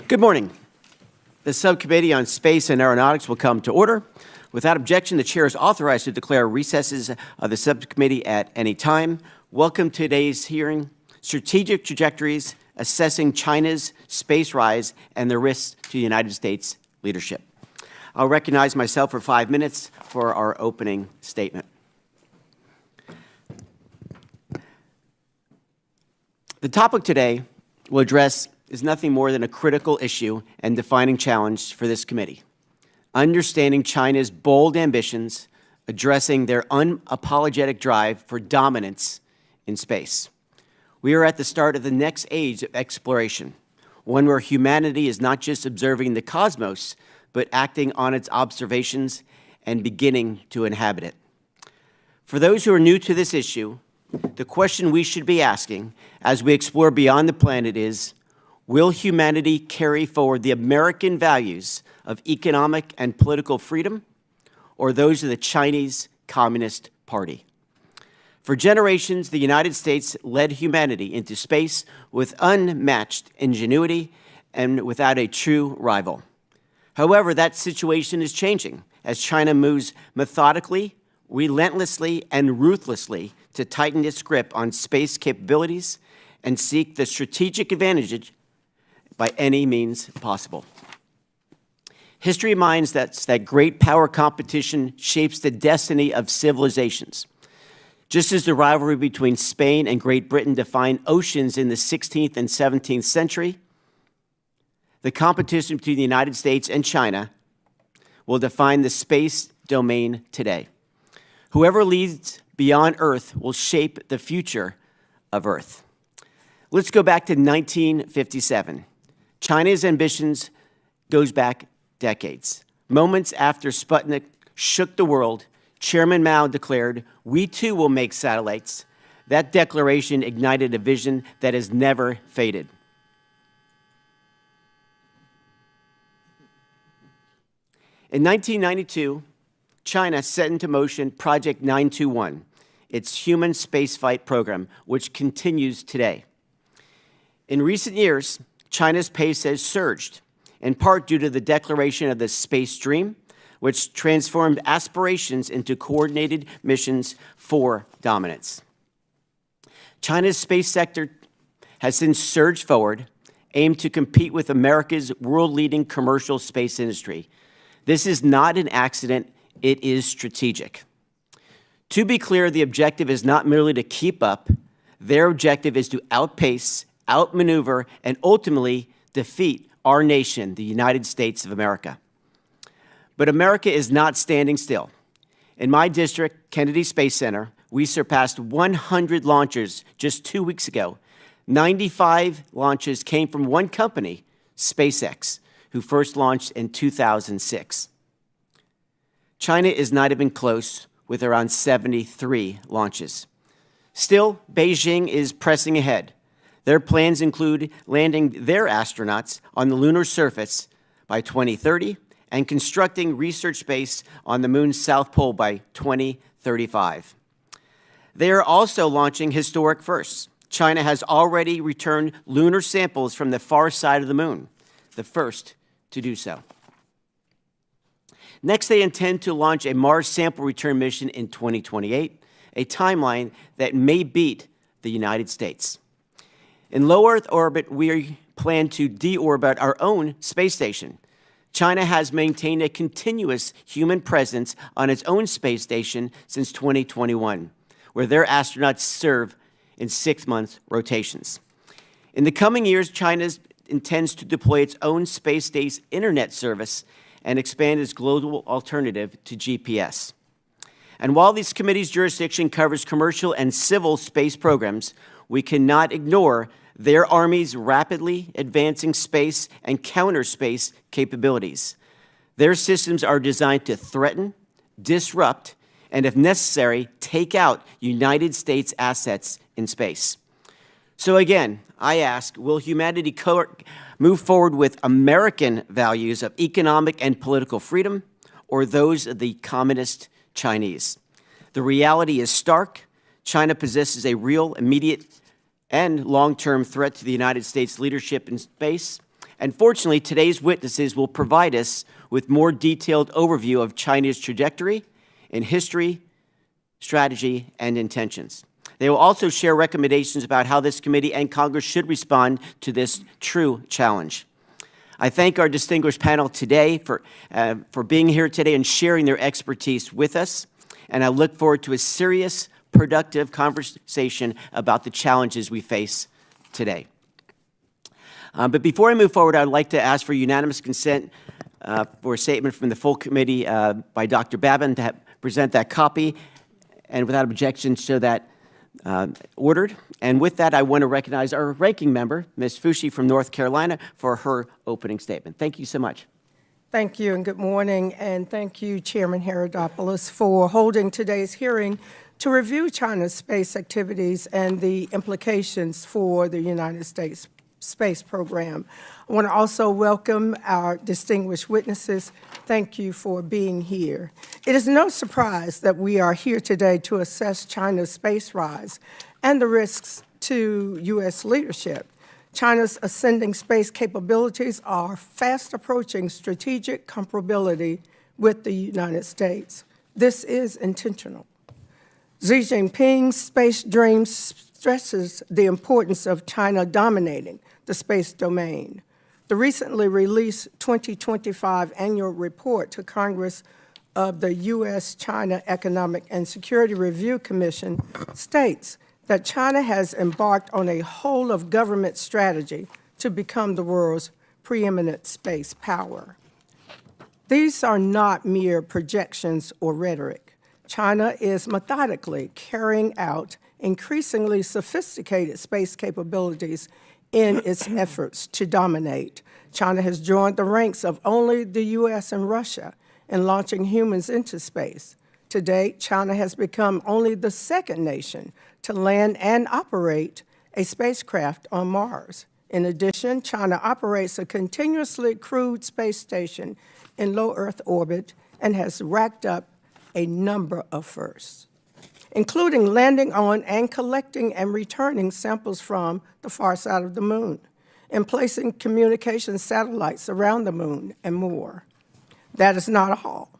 Good morning. The Subcommittee on Space and Aeronautics will come to order. Without objection, the Chair is authorized to declare recesses of the Subcommittee at any time. Welcome to today's hearing, Strategic Trajectories, Assessing China's Space Rise and the Risks to the United States Leadership. I'll recognize myself for 5 minutes for our opening statement. The topic today we'll address is nothing more than a critical issue and defining challenge for this committee. Understanding China's bold ambitions, addressing their unapologetic drive for dominance in space. We are at the start of the next age of exploration, one where humanity is not just observing the cosmos, but acting on its observations and beginning to inhabit it. For those who are new to this issue, the question we should be asking as we explore beyond the planet is, will humanity carry forward the American values of economic and political freedom, or those of the Chinese Communist Party? For generations, the United States led humanity into space with unmatched ingenuity and without a true rival. However, that situation is changing as China moves methodically, relentlessly, and ruthlessly to tighten its grip on space capabilities and seek the strategic advantage by any means possible. History reminds us that great power competition shapes the destiny of civilizations. Just as the rivalry between Spain and Great Britain defined oceans in the 16th and 17th century, the competition between the United States and China will define the space domain today. Whoever leads beyond Earth will shape the future of Earth. Let's go back to 1957. China's ambitions goes back decades. Moments after Sputnik shook the world, Chairman Mao declared, "We too will make satellites." That declaration ignited a vision that has never faded. In 1992, China set into motion Project 921, its human spaceflight program, which continues today. In recent years, China's pace has surged, in part due to the declaration of the Space Dream, which transformed aspirations into coordinated missions for dominance. China's space sector has since surged forward, aimed to compete with America's world-leading commercial space industry. This is not an accident, it is strategic. To be clear, the objective is not merely to keep up, their objective is to outpace, outmaneuver, and ultimately defeat our nation, the United States of America. But America is not standing still. In my district, Kennedy Space Center, we surpassed 100 launches just 2 weeks ago. 95 launches came from one company, SpaceX, who first launched in 2006. China is not even close, with around 73 launches. Still, Beijing is pressing ahead. Their plans include landing their astronauts on the lunar surface by 2030 and constructing research base on the moon's south pole by 2035. They are also launching historic firsts. China has already returned lunar samples from the far side of the moon, the first to do so. Next, they intend to launch a Mars sample return mission in 2028, a timeline that may beat the United States. In low Earth orbit, we plan to deorbit our own space station. China has maintained a continuous human presence on its own space station since 2021, where their astronauts serve in 6-month rotations. In the coming years, China intends to deploy its own space-based internet service and expand its global alternative to GPS. And while this committee's jurisdiction covers commercial and civil space programs, we cannot ignore their Army's rapidly advancing space and counter-space capabilities. Their systems are designed to threaten, disrupt, and if necessary, take out United States assets in space. So again, I ask, will humanity move forward with American values of economic and political freedom, or those of the communist Chinese? The reality is stark. China possesses a real, immediate, and long-term threat to the United States leadership in space, And fortunately, today's witnesses will provide us with more detailed overview of China's trajectory in history, strategy, and intentions. They will also share recommendations about how this committee and Congress should respond to this true challenge. I thank our distinguished panel today for being here today and sharing their expertise with us, and I look forward to a serious, productive conversation about the challenges we face today. But before I move forward, I'd like to ask for unanimous consent for a statement from the full committee by Dr. Babin to present that copy, and without objection, show that ordered. And with that, I want to recognize our ranking member, Ms. Fushi from North Carolina, for her opening statement. Thank you so much. Thank you, and good morning, and thank you, Chairman Herodopoulos, for holding today's hearing to review China's space activities and the implications for the United States space program. I want to also welcome our distinguished witnesses. Thank you for being here. It is no surprise that we are here today to assess China's space rise and the risks to U.S. leadership. China's ascending space capabilities are fast approaching strategic comparability with the United States. This is intentional. Xi Jinping's space dream stresses the importance of China dominating the space domain. The recently released 2025 annual report to Congress of the U.S.-China Economic and Security Review Commission states that China has embarked on a whole-of-government strategy to become the world's preeminent space power. These are not mere projections or rhetoric. China is methodically carrying out increasingly sophisticated space capabilities in its efforts to dominate. China has joined the ranks of only the U.S. and Russia in launching humans into space. To date, China has become only the second nation to land and operate a spacecraft on Mars. In addition, China operates a continuously crewed space station in low Earth orbit and has racked up a number of firsts, including landing on and collecting and returning samples from the far side of the moon, and placing communication satellites around the moon, and more. That is not all.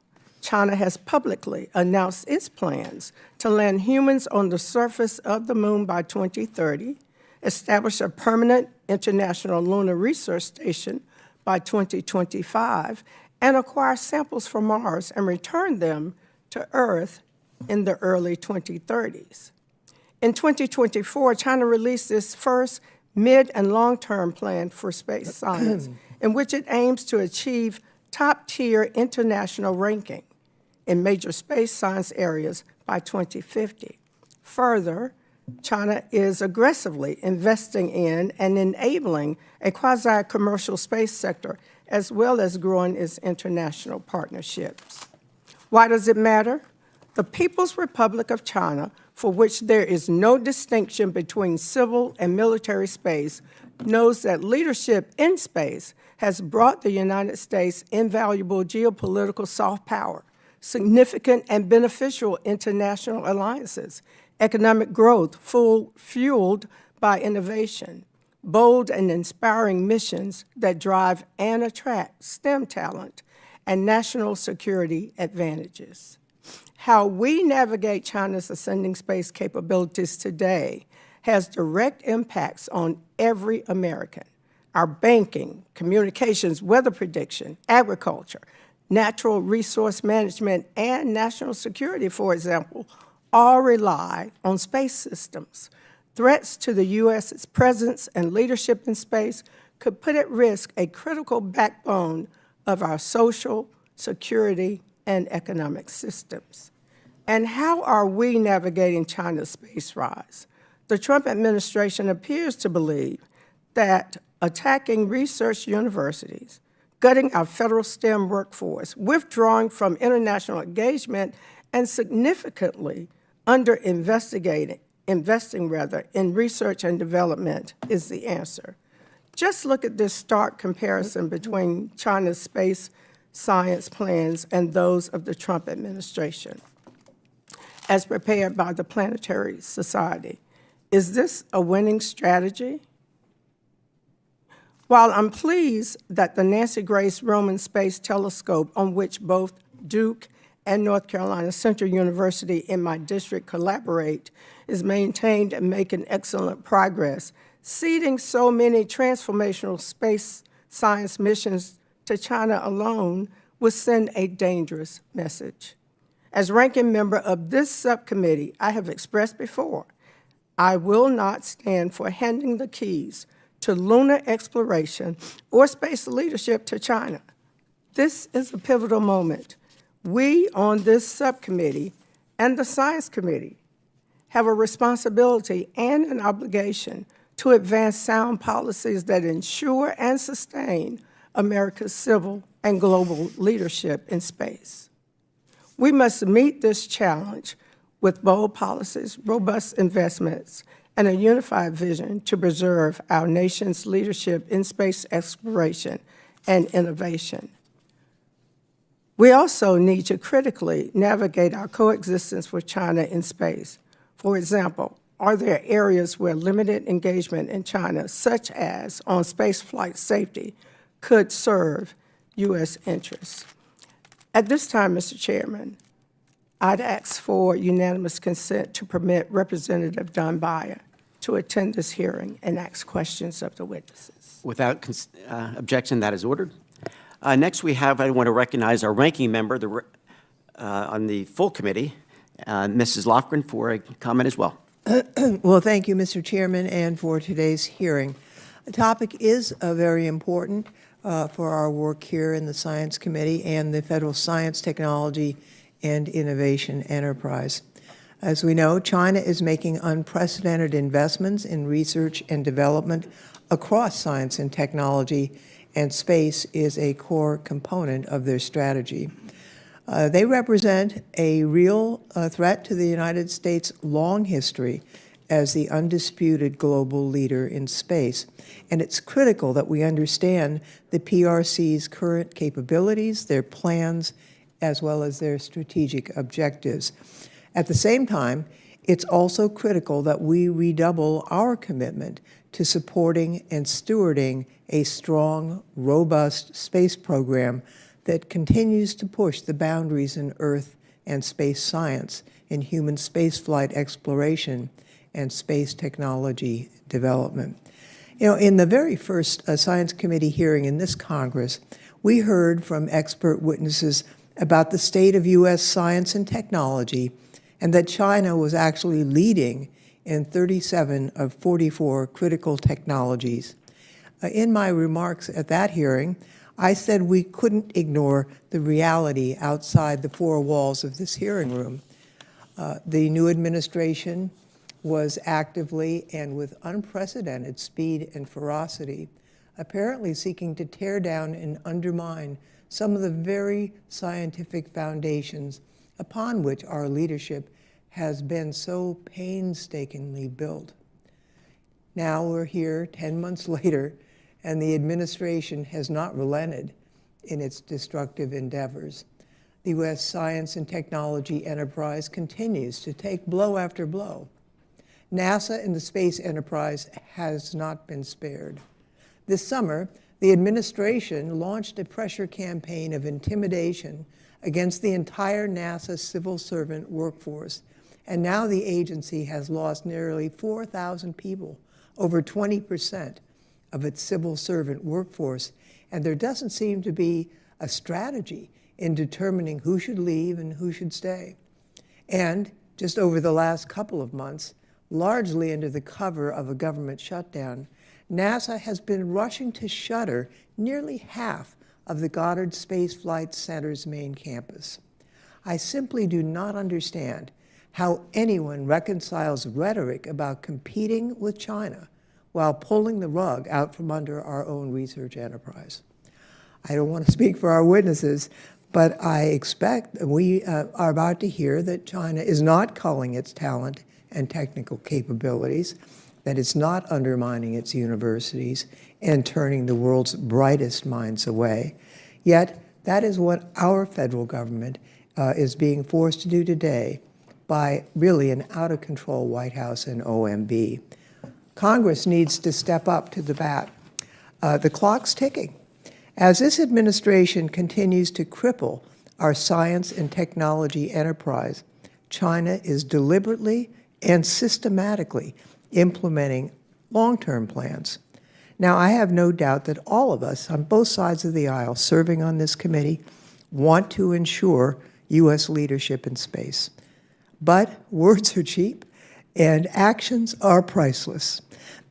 China has publicly announced its plans to land humans on the surface of the moon by 2030, establish a permanent international lunar research station by 2025, and acquire samples from Mars and return them to Earth in the early 2030s. In 2024, China released its first mid- and long-term plan for space science, in which it aims to achieve top-tier international ranking in major space science areas by 2050. Further, China is aggressively investing in and enabling a quasi-commercial space sector, as well as growing its international partnerships. Why does it matter? The People's Republic of China, for which there is no distinction between civil and military space, knows that leadership in space has brought the United States invaluable geopolitical soft power, significant and beneficial international alliances, economic growth fueled by innovation, bold and inspiring missions that drive and attract STEM talent, and national security advantages. How we navigate China's ascending space capabilities today has direct impacts on every American. Our banking, communications, weather prediction, agriculture, natural resource management, and national security, for example, all rely on space systems. Threats to the U.S.'s presence and leadership in space could put at risk a critical backbone of our social, security, and economic systems. And how are we navigating China's space rise? The Trump administration appears to believe that attacking research universities, gutting our federal STEM workforce, withdrawing from international engagement, and significantly investing in research and development is the answer. Just look at this stark comparison between China's space science plans and those of the Trump administration, as prepared by the Planetary Society. Is this a winning strategy? While I'm pleased that the Nancy Grace Roman Space Telescope, on which both Duke and North Carolina Central University in my district collaborate, is maintained and making excellent progress, seeding so many transformational space science missions to China alone would send a dangerous message. As ranking member of this subcommittee, I have expressed before, I will not stand for handing the keys to lunar exploration or space leadership to China. This is a pivotal moment. We on this subcommittee and the Science Committee have a responsibility and an obligation to advance sound policies that ensure and sustain America's civil and global leadership in space. We must meet this challenge with bold policies, robust investments, and a unified vision to preserve our nation's leadership in space exploration and innovation. We also need to critically navigate our coexistence with China in space. For example, are there areas where limited engagement in China, such as on space flight safety, could serve U.S. interests? At this time, Mr. Chairman, I'd ask for unanimous consent to permit Representative Dunbar to attend this hearing and ask questions of the witnesses. Without objection, that is ordered. Next, I want to recognize our ranking member on the full committee, Mrs. Lofgren, for a comment as well. Well, thank you, Mr. Chairman, and for today's hearing. The topic is very important for our work here in the Science Committee and the Federal Science, Technology, and Innovation Enterprise. As we know, China is making unprecedented investments in research and development across science and technology, and space is a core component of their strategy. They represent a real threat to the United States' long history as the undisputed global leader in space. And it's critical that we understand the PRC's current capabilities, their plans, as well as their strategic objectives. At the same time, it's also critical that we redouble our commitment to supporting and stewarding a strong, robust space program that continues to push the boundaries in Earth and space science, in human spaceflight exploration, and space technology development. You know, in the very first Science Committee hearing in this Congress, we heard from expert witnesses about the state of U.S. science and technology, and that China was actually leading in 37 of 44 critical technologies. In my remarks at that hearing, I said we couldn't ignore the reality outside the four walls of this hearing room. The new administration was actively and with unprecedented speed and ferocity, apparently seeking to tear down and undermine some of the very scientific foundations upon which our leadership has been so painstakingly built. Now we're here 10 months later, and the administration has not relented in its destructive endeavors. The U.S. science and technology enterprise continues to take blow after blow. NASA and the space enterprise has not been spared. This summer, the administration launched a pressure campaign of intimidation against the entire NASA civil servant workforce, and now the agency has lost nearly 4,000 people, over 20% of its civil servant workforce, and there doesn't seem to be a strategy in determining who should leave and who should stay. And just over the last couple of months, largely under the cover of a government shutdown, NASA has been rushing to shutter nearly half of the Goddard Space Flight Center's main campus. I simply do not understand how anyone reconciles rhetoric about competing with China while pulling the rug out from under our own research enterprise. I don't want to speak for our witnesses, but I expect we are about to hear that China is not culling its talent and technical capabilities, that it's not undermining its universities and turning the world's brightest minds away. Yet, that is what our federal government is being forced to do today by really an out-of-control White House and OMB. Congress needs to step up to the bat. The clock's ticking. As this administration continues to cripple our science and technology enterprise, China is deliberately and systematically implementing long-term plans. Now, I have no doubt that all of us on both sides of the aisle serving on this committee want to ensure U.S. leadership in space. But words are cheap and actions are priceless.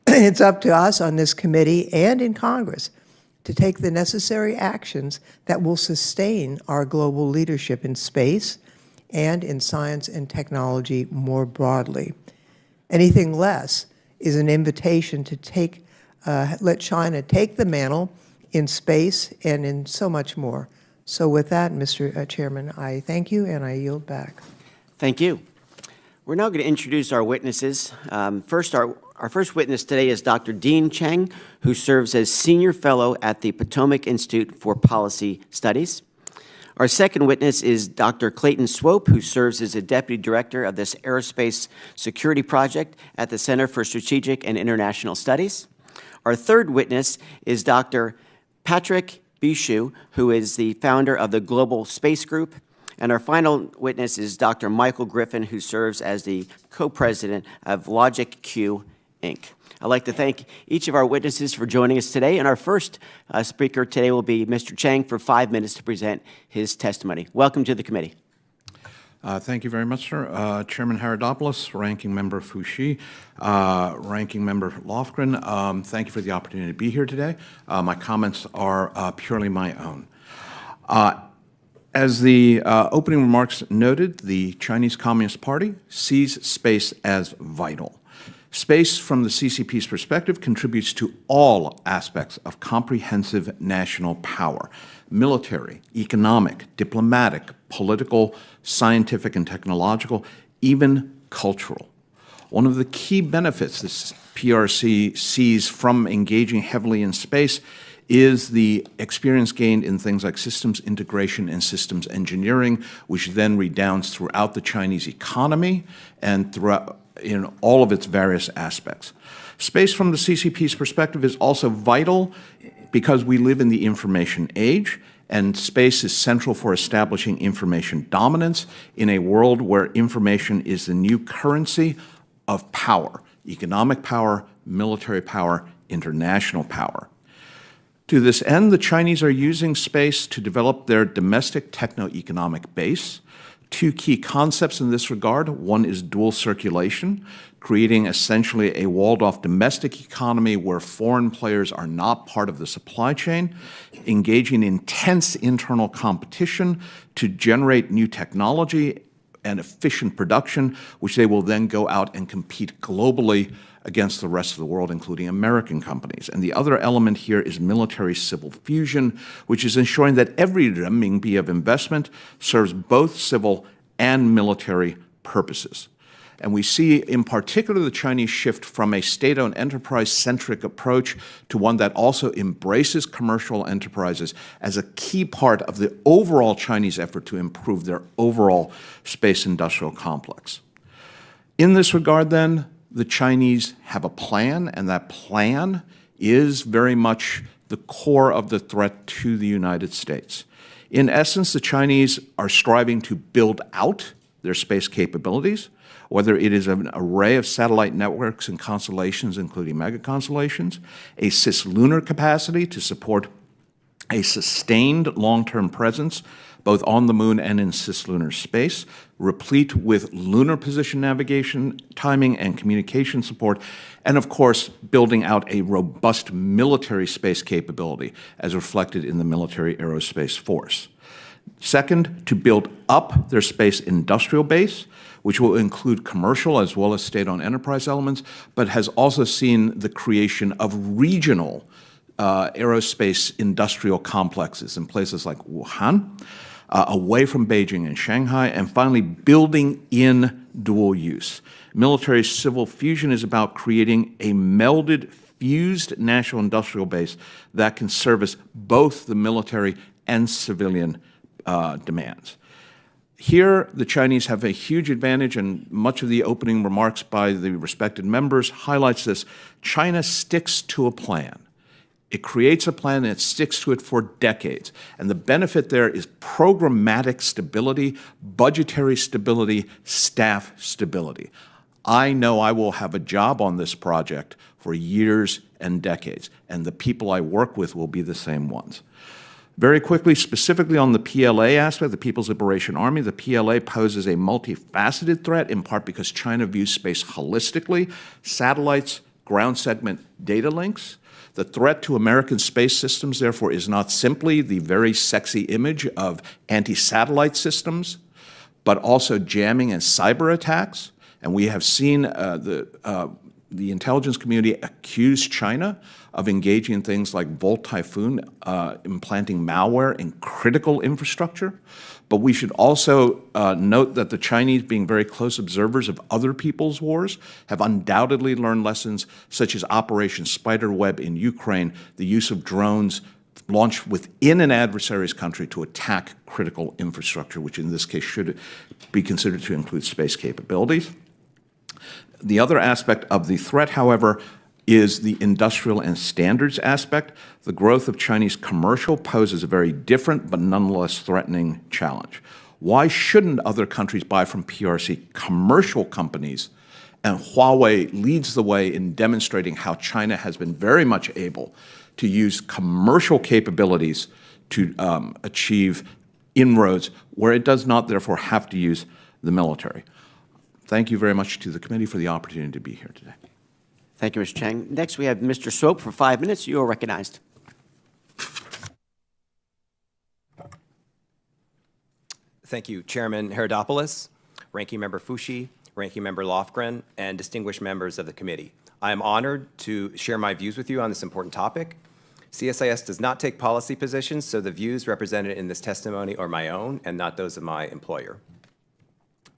It's up to us on this committee and in Congress to take the necessary actions that will sustain our global leadership in space and in science and technology more broadly. Anything less is an invitation to let China take the mantle in space and in so much more. So with that, Mr. Chairman, I thank you and I yield back. Thank you. We're now going to introduce our witnesses. Our first witness today is Dr. Dean Cheng, who serves as Senior Fellow at the Potomac Institute for Policy Studies. Our second witness is Dr. Clayton Swope, who serves as the Deputy Director of this Aerospace Security Project at the Center for Strategic and International Studies. Our third witness is Dr. Patrick Bishu, who is the founder of the Global Space Group. And our final witness is Dr. Michael Griffin, who serves as the co-president of Logic Q, Inc. I'd like to thank each of our witnesses for joining us today. And our first speaker today will be Mr. Cheng for 5 minutes to present his testimony. Welcome to the committee. Thank you very much, sir. Chairman Herodopoulos, Ranking Member Fushi, Ranking Member Lofgren, thank you for the opportunity to be here today. My comments are purely my own. As the opening remarks noted, the Chinese Communist Party sees space as vital. Space, from the CCP's perspective, contributes to all aspects of comprehensive national power: military, economic, diplomatic, political, scientific and technological, even cultural. One of the key benefits this PRC sees from engaging heavily in space is the experience gained in things like systems integration and systems engineering, which then redounds throughout the Chinese economy and throughout in all of its various aspects. Space, from the CCP's perspective, is also vital because we live in the information age, and space is central for establishing information dominance in a world where information is the new currency of power: economic power, military power, international power. To this end, the Chinese are using space to develop their domestic techno-economic base. Two key concepts in this regard: one is dual circulation, creating essentially a walled-off domestic economy where foreign players are not part of the supply chain, engaging in intense internal competition to generate new technology and efficient production, which they will then go out and compete globally against the rest of the world, including American companies. And the other element here is military-civil fusion, which is ensuring that every renminbi of investment serves both civil and military purposes. And we see, in particular, the Chinese shift from a state-owned enterprise-centric approach to one that also embraces commercial enterprises as a key part of the overall Chinese effort to improve their overall space industrial complex. In this regard, then, the Chinese have a plan, and that plan is very much the core of the threat to the United States. In essence, the Chinese are striving to build out their space capabilities, whether it is an array of satellite networks and constellations, including mega-constellations, a cislunar capacity to support a sustained long-term presence both on the moon and in cislunar space, replete with lunar position navigation, timing, and communication support, and of course, building out a robust military space capability as reflected in the military aerospace force. Second, to build up their space industrial base, which will include commercial as well as state-owned enterprise elements, but has also seen the creation of regional aerospace industrial complexes in places like Wuhan, away from Beijing and Shanghai, and finally building in dual use. Military-civil fusion is about creating a melded, fused national industrial base that can service both the military and civilian demands. Here, the Chinese have a huge advantage, and much of the opening remarks by the respected members highlights this. China sticks to a plan. It creates a plan and it sticks to it for decades. And the benefit there is programmatic stability, budgetary stability, staff stability. I know I will have a job on this project for years and decades, and the people I work with will be the same ones. Very quickly, specifically on the PLA aspect, the People's Liberation Army, the PLA poses a multifaceted threat, in part because China views space holistically: satellites, ground segment data links. The threat to American space systems, therefore, is not simply the very sexy image of anti-satellite systems, but also jamming and cyber attacks. And we have seen the intelligence community accuse China of engaging in things like Volt Typhoon, implanting malware in critical infrastructure. But we should also note that the Chinese, being very close observers of other people's wars, have undoubtedly learned lessons such as Operation Spiderweb in Ukraine, the use of drones launched within an adversary's country to attack critical infrastructure, which in this case should be considered to include space capabilities. The other aspect of the threat, however, is the industrial and standards aspect. The growth of Chinese commercial poses a very different but nonetheless threatening challenge. Why shouldn't other countries buy from PRC commercial companies? And Huawei leads the way in demonstrating how China has been very much able to use commercial capabilities to achieve inroads where it does not therefore have to use the military. Thank you very much to the committee for the opportunity to be here today. Thank you, Mr. Chang. Next, we have Mr. Swope for 5 minutes. You are recognized. Thank you, Chairman Herodopoulos, Ranking Member Fushi, Ranking Member Lofgren, and distinguished members of the committee. I am honored to share my views with you on this important topic. CSIS does not take policy positions, so the views represented in this testimony are my own and not those of my employer.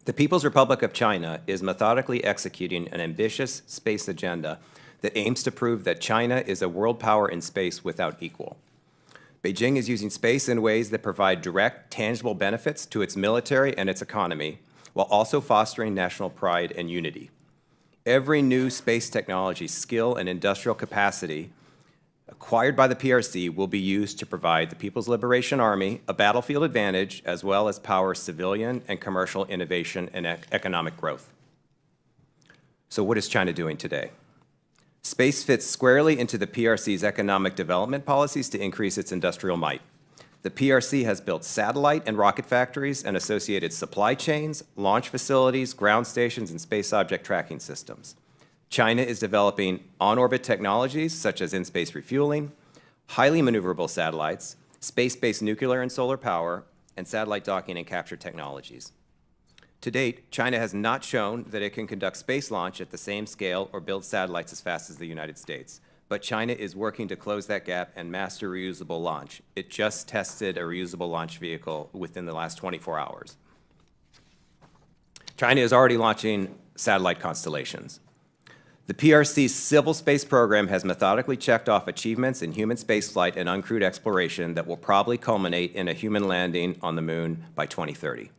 The People's Republic of China is methodically executing an ambitious space agenda that aims to prove that China is a world power in space without equal. Beijing is using space in ways that provide direct, tangible benefits to its military and its economy, while also fostering national pride and unity. Every new space technology, skill, and industrial capacity acquired by the PRC will be used to provide the People's Liberation Army a battlefield advantage, as well as power civilian and commercial innovation and economic growth. So what is China doing today? Space fits squarely into the PRC's economic development policies to increase its industrial might. The PRC has built satellite and rocket factories and associated supply chains, launch facilities, ground stations, and space object tracking systems. China is developing on-orbit technologies such as in-space refueling, highly maneuverable satellites, space-based nuclear and solar power, and satellite docking and capture technologies. To date, China has not shown that it can conduct space launch at the same scale or build satellites as fast as the United States. But China is working to close that gap and master reusable launch. It just tested a reusable launch vehicle within the last 24 hours. China is already launching satellite constellations. The PRC's civil space program has methodically checked off achievements in human spaceflight and uncrewed exploration that will probably culminate in a human landing on the moon by 2030.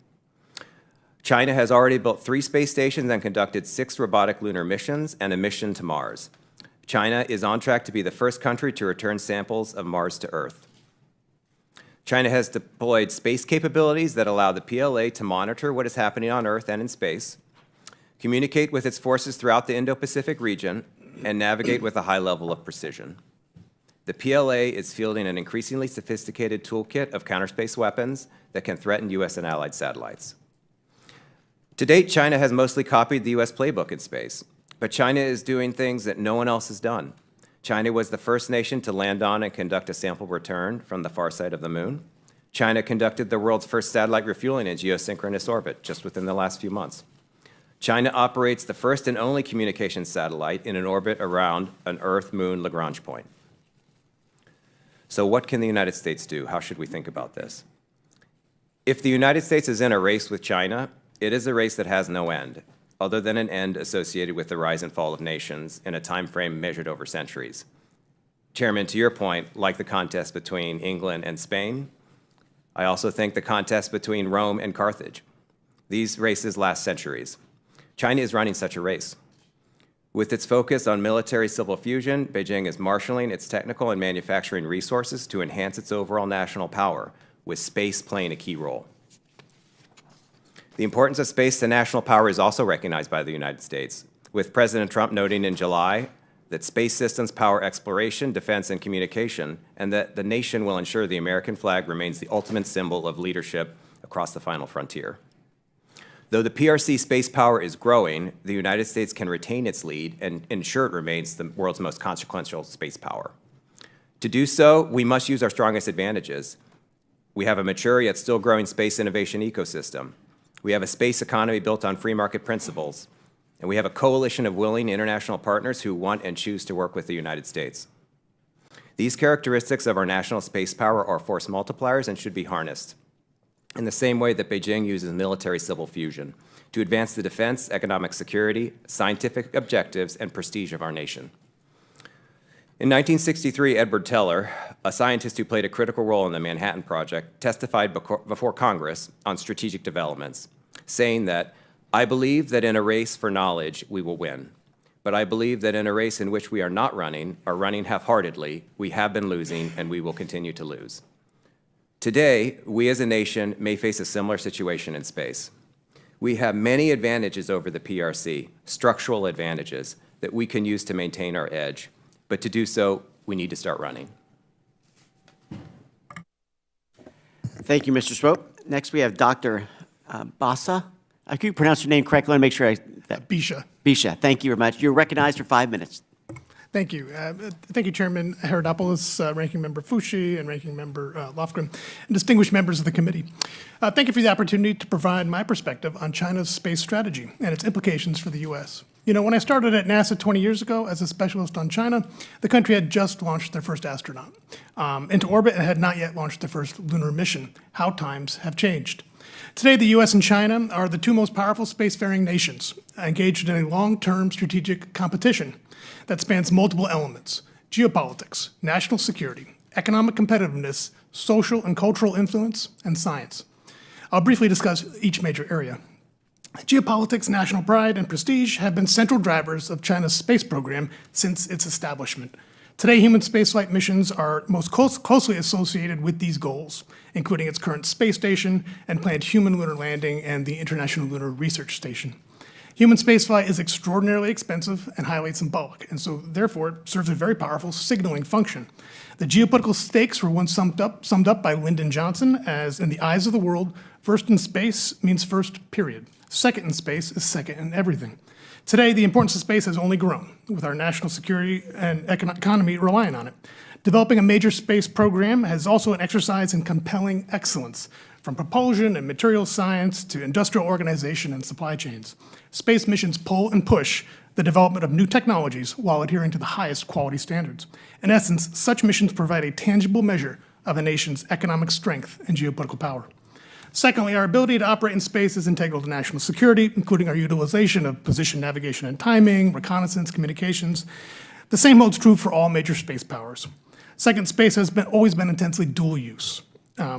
China has already built 3 space stations and conducted 6 robotic lunar missions and a mission to Mars. China is on track to be the first country to return samples of Mars to Earth. China has deployed space capabilities that allow the PLA to monitor what is happening on Earth and in space, communicate with its forces throughout the Indo-Pacific region, and navigate with a high level of precision. The PLA is fielding an increasingly sophisticated toolkit of counterspace weapons that can threaten U.S. and allied satellites. To date, China has mostly copied the U.S. playbook in space, but China is doing things that no one else has done. China was the first nation to land on and conduct a sample return from the far side of the moon. China conducted the world's first satellite refueling in geosynchronous orbit just within the last few months. China operates the first and only communications satellite in an orbit around an Earth-Moon Lagrange point. So what can the United States do? How should we think about this? If the United States is in a race with China, it is a race that has no end, other than an end associated with the rise and fall of nations in a time frame measured over centuries. Chairman, to your point, like the contest between England and Spain, I also think the contest between Rome and Carthage. These races last centuries. China is running such a race. With its focus on military-civil fusion, Beijing is marshaling its technical and manufacturing resources to enhance its overall national power, with space playing a key role. The importance of space to national power is also recognized by the United States, with President Trump noting in July that space systems power exploration, defense, and communication, and that the nation will ensure the American flag remains the ultimate symbol of leadership across the final frontier. Though the PRC space power is growing, the United States can retain its lead and ensure it remains the world's most consequential space power. To do so, we must use our strongest advantages. We have a mature yet still growing space innovation ecosystem. We have a space economy built on free market principles. And we have a coalition of willing international partners who want and choose to work with the United States. These characteristics of our national space power are force multipliers and should be harnessed in the same way that Beijing uses military-civil fusion to advance the defense, economic security, scientific objectives, and prestige of our nation. In 1963, Edward Teller, a scientist who played a critical role in the Manhattan Project, testified before Congress on strategic developments, saying that, "I believe that in a race for knowledge, we will win. But I believe that in a race in which we are not running, or running half-heartedly, we have been losing and we will continue to lose." Today, we as a nation may face a similar situation in space. We have many advantages over the PRC, structural advantages, that we can use to maintain our edge. But to do so, we need to start running. Thank you, Mr. Swope. Next, we have Dr. Bassa. I could pronounce your name correctly. I want to make sure Bisha. Bisha, thank you very much. You're recognized for 5 minutes. Thank you. Thank you, Chairman Herodopoulos, Ranking Member Fushi, and Ranking Member Lofgren, and distinguished members of the committee. Thank you for the opportunity to provide my perspective on China's space strategy and its implications for the U.S. You know, when I started at NASA 20 years ago as a specialist on China, the country had just launched their first astronaut into orbit and had not yet launched their first lunar mission. How times have changed. Today, the U.S. and China are the two most powerful spacefaring nations engaged in a long-term strategic competition that spans multiple elements: geopolitics, national security, economic competitiveness, social and cultural influence, and science. I'll briefly discuss each major area. Geopolitics, national pride, and prestige have been central drivers of China's space program since its establishment. Today, human spaceflight missions are most closely associated with these goals, including its current space station and planned human lunar landing and the International Lunar Research Station. Human spaceflight is extraordinarily expensive and highly symbolic, and so therefore it serves a very powerful signaling function. The geopolitical stakes were once summed up by Lyndon Johnson as, in the eyes of the world, first in space means first, period. Second in space is second in everything. Today, the importance of space has only grown, with our national security and economy relying on it. Developing a major space program is also an exercise in compelling excellence, from propulsion and material science to industrial organization and supply chains. Space missions pull and push the development of new technologies while adhering to the highest quality standards. In essence, such missions provide a tangible measure of a nation's economic strength and geopolitical power. Secondly, our ability to operate in space is integral to national security, including our utilization of position, navigation, and timing, reconnaissance, communications. The same holds true for all major space powers. Second, space has always been intensely dual use,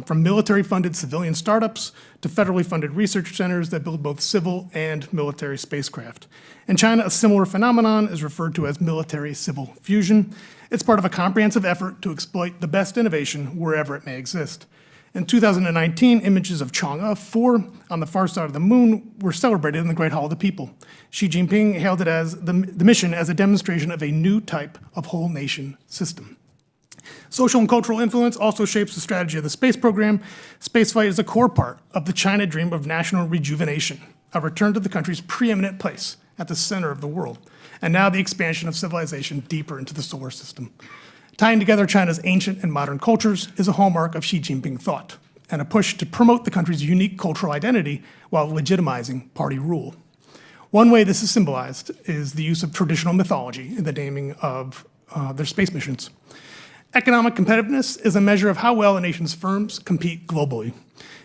from military-funded civilian startups to federally funded research centers that build both civil and military spacecraft. In China, a similar phenomenon is referred to as military-civil fusion. It's part of a comprehensive effort to exploit the best innovation wherever it may exist. In 2019, images of Chang'e 4 on the far side of the moon were celebrated in the Great Hall of the People. Xi Jinping hailed it as the mission as a demonstration of a new type of whole nation system. Social and cultural influence also shapes the strategy of the space program. Spaceflight is a core part of the China dream of national rejuvenation, a return to the country's preeminent place at the center of the world, and now the expansion of civilization deeper into the solar system. Tying together China's ancient and modern cultures is a hallmark of Xi Jinping thought, and a push to promote the country's unique cultural identity while legitimizing party rule. One way this is symbolized is the use of traditional mythology in the naming of their space missions. Economic competitiveness is a measure of how well a nation's firms compete globally.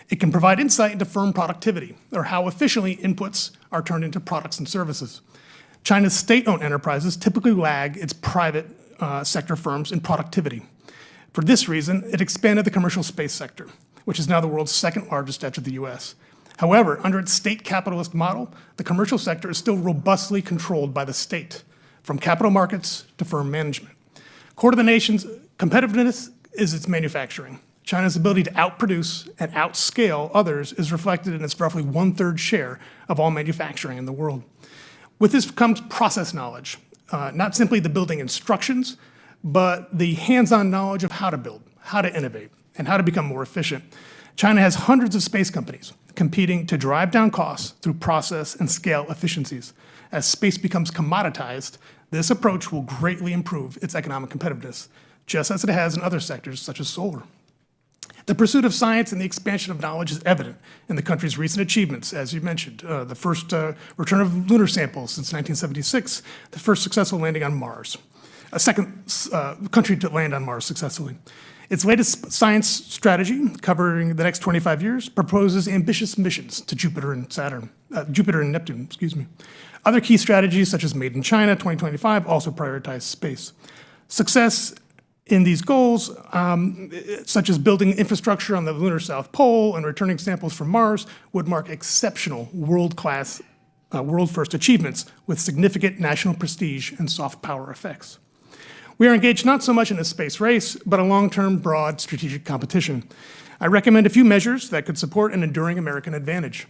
It can provide insight into firm productivity, or how efficiently inputs are turned into products and services. China's state-owned enterprises typically lag its private sector firms in productivity. For this reason, it expanded the commercial space sector, which is now the world's second largest after the US. However, under its state capitalist model, the commercial sector is still robustly controlled by the state. from capital markets to firm management. Core to the nation's competitiveness is its manufacturing. China's ability to outproduce and outscale others is reflected in its roughly 1/3 share of all manufacturing in the world. With this comes process knowledge, not simply the building instructions, but the hands-on knowledge of how to build, how to innovate, and how to become more efficient. China has hundreds of space companies competing to drive down costs through process and scale efficiencies. As space becomes commoditized, this approach will greatly improve its economic competitiveness, just as it has in other sectors such as solar. The pursuit of science and the expansion of knowledge is evident in the country's recent achievements, as you mentioned. The first return of lunar samples since 1976, the first successful landing on Mars, a second country to land on Mars successfully. Its latest science strategy, covering the next 25 years, proposes ambitious missions to Jupiter and Neptune, excuse me. Other key strategies, such as Made in China 2025, also prioritize space. Success in these goals, such as building infrastructure on the lunar South Pole and returning samples from Mars, would mark exceptional world-class, world-first achievements with significant national prestige and soft power effects. We are engaged not so much in a space race, but a long-term, broad strategic competition. I recommend a few measures that could support an enduring American advantage.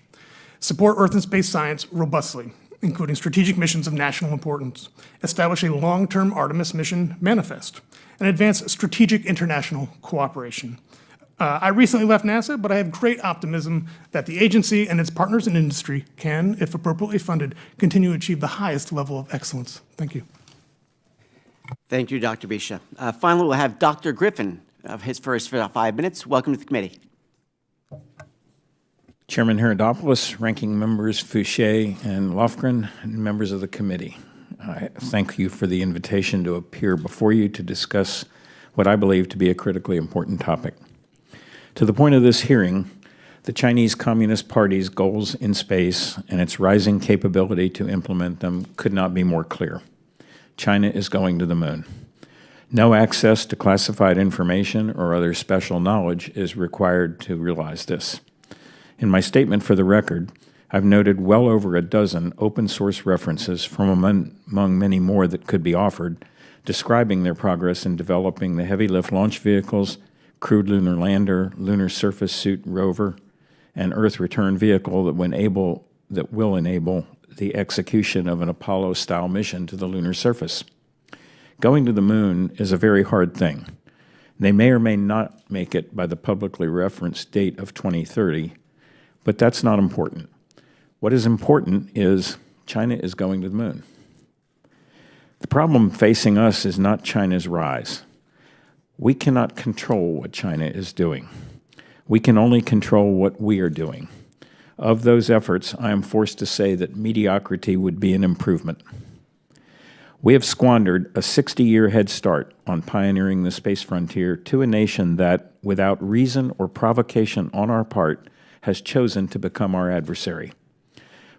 Support Earth and space science robustly, including strategic missions of national importance. Establish a long-term Artemis mission manifest, and advance strategic international cooperation. I recently left NASA, but I have great optimism that the agency and its partners in industry can, if appropriately funded, continue to achieve the highest level of excellence. Thank you. Thank you, Dr. Bisha. Finally, we'll have Dr. Griffin for his 5 minutes. Welcome to the committee. Chairman Herodopoulos, ranking members Fouché and Lofgren, and members of the committee. I thank you for the invitation to appear before you to discuss what I believe to be a critically important topic. To the point of this hearing, the Chinese Communist Party's goals in space and its rising capability to implement them could not be more clear. China is going to the moon. No access to classified information or other special knowledge is required to realize this. In my statement for the record, I've noted well over a dozen open-source references from among many more that could be offered, describing their progress in developing the heavy-lift launch vehicles, crewed lunar lander, lunar surface suit rover, and Earth return vehicle that will enable the execution of an Apollo-style mission to the lunar surface. Going to the moon is a very hard thing. They may or may not make it by the publicly referenced date of 2030, but that's not important. What is important is China is going to the moon. The problem facing us is not China's rise. We cannot control what China is doing. We can only control what we are doing. Of those efforts, I am forced to say that mediocrity would be an improvement. We have squandered a 60-year head start on pioneering the space frontier to a nation that, without reason or provocation on our part, has chosen to become our adversary.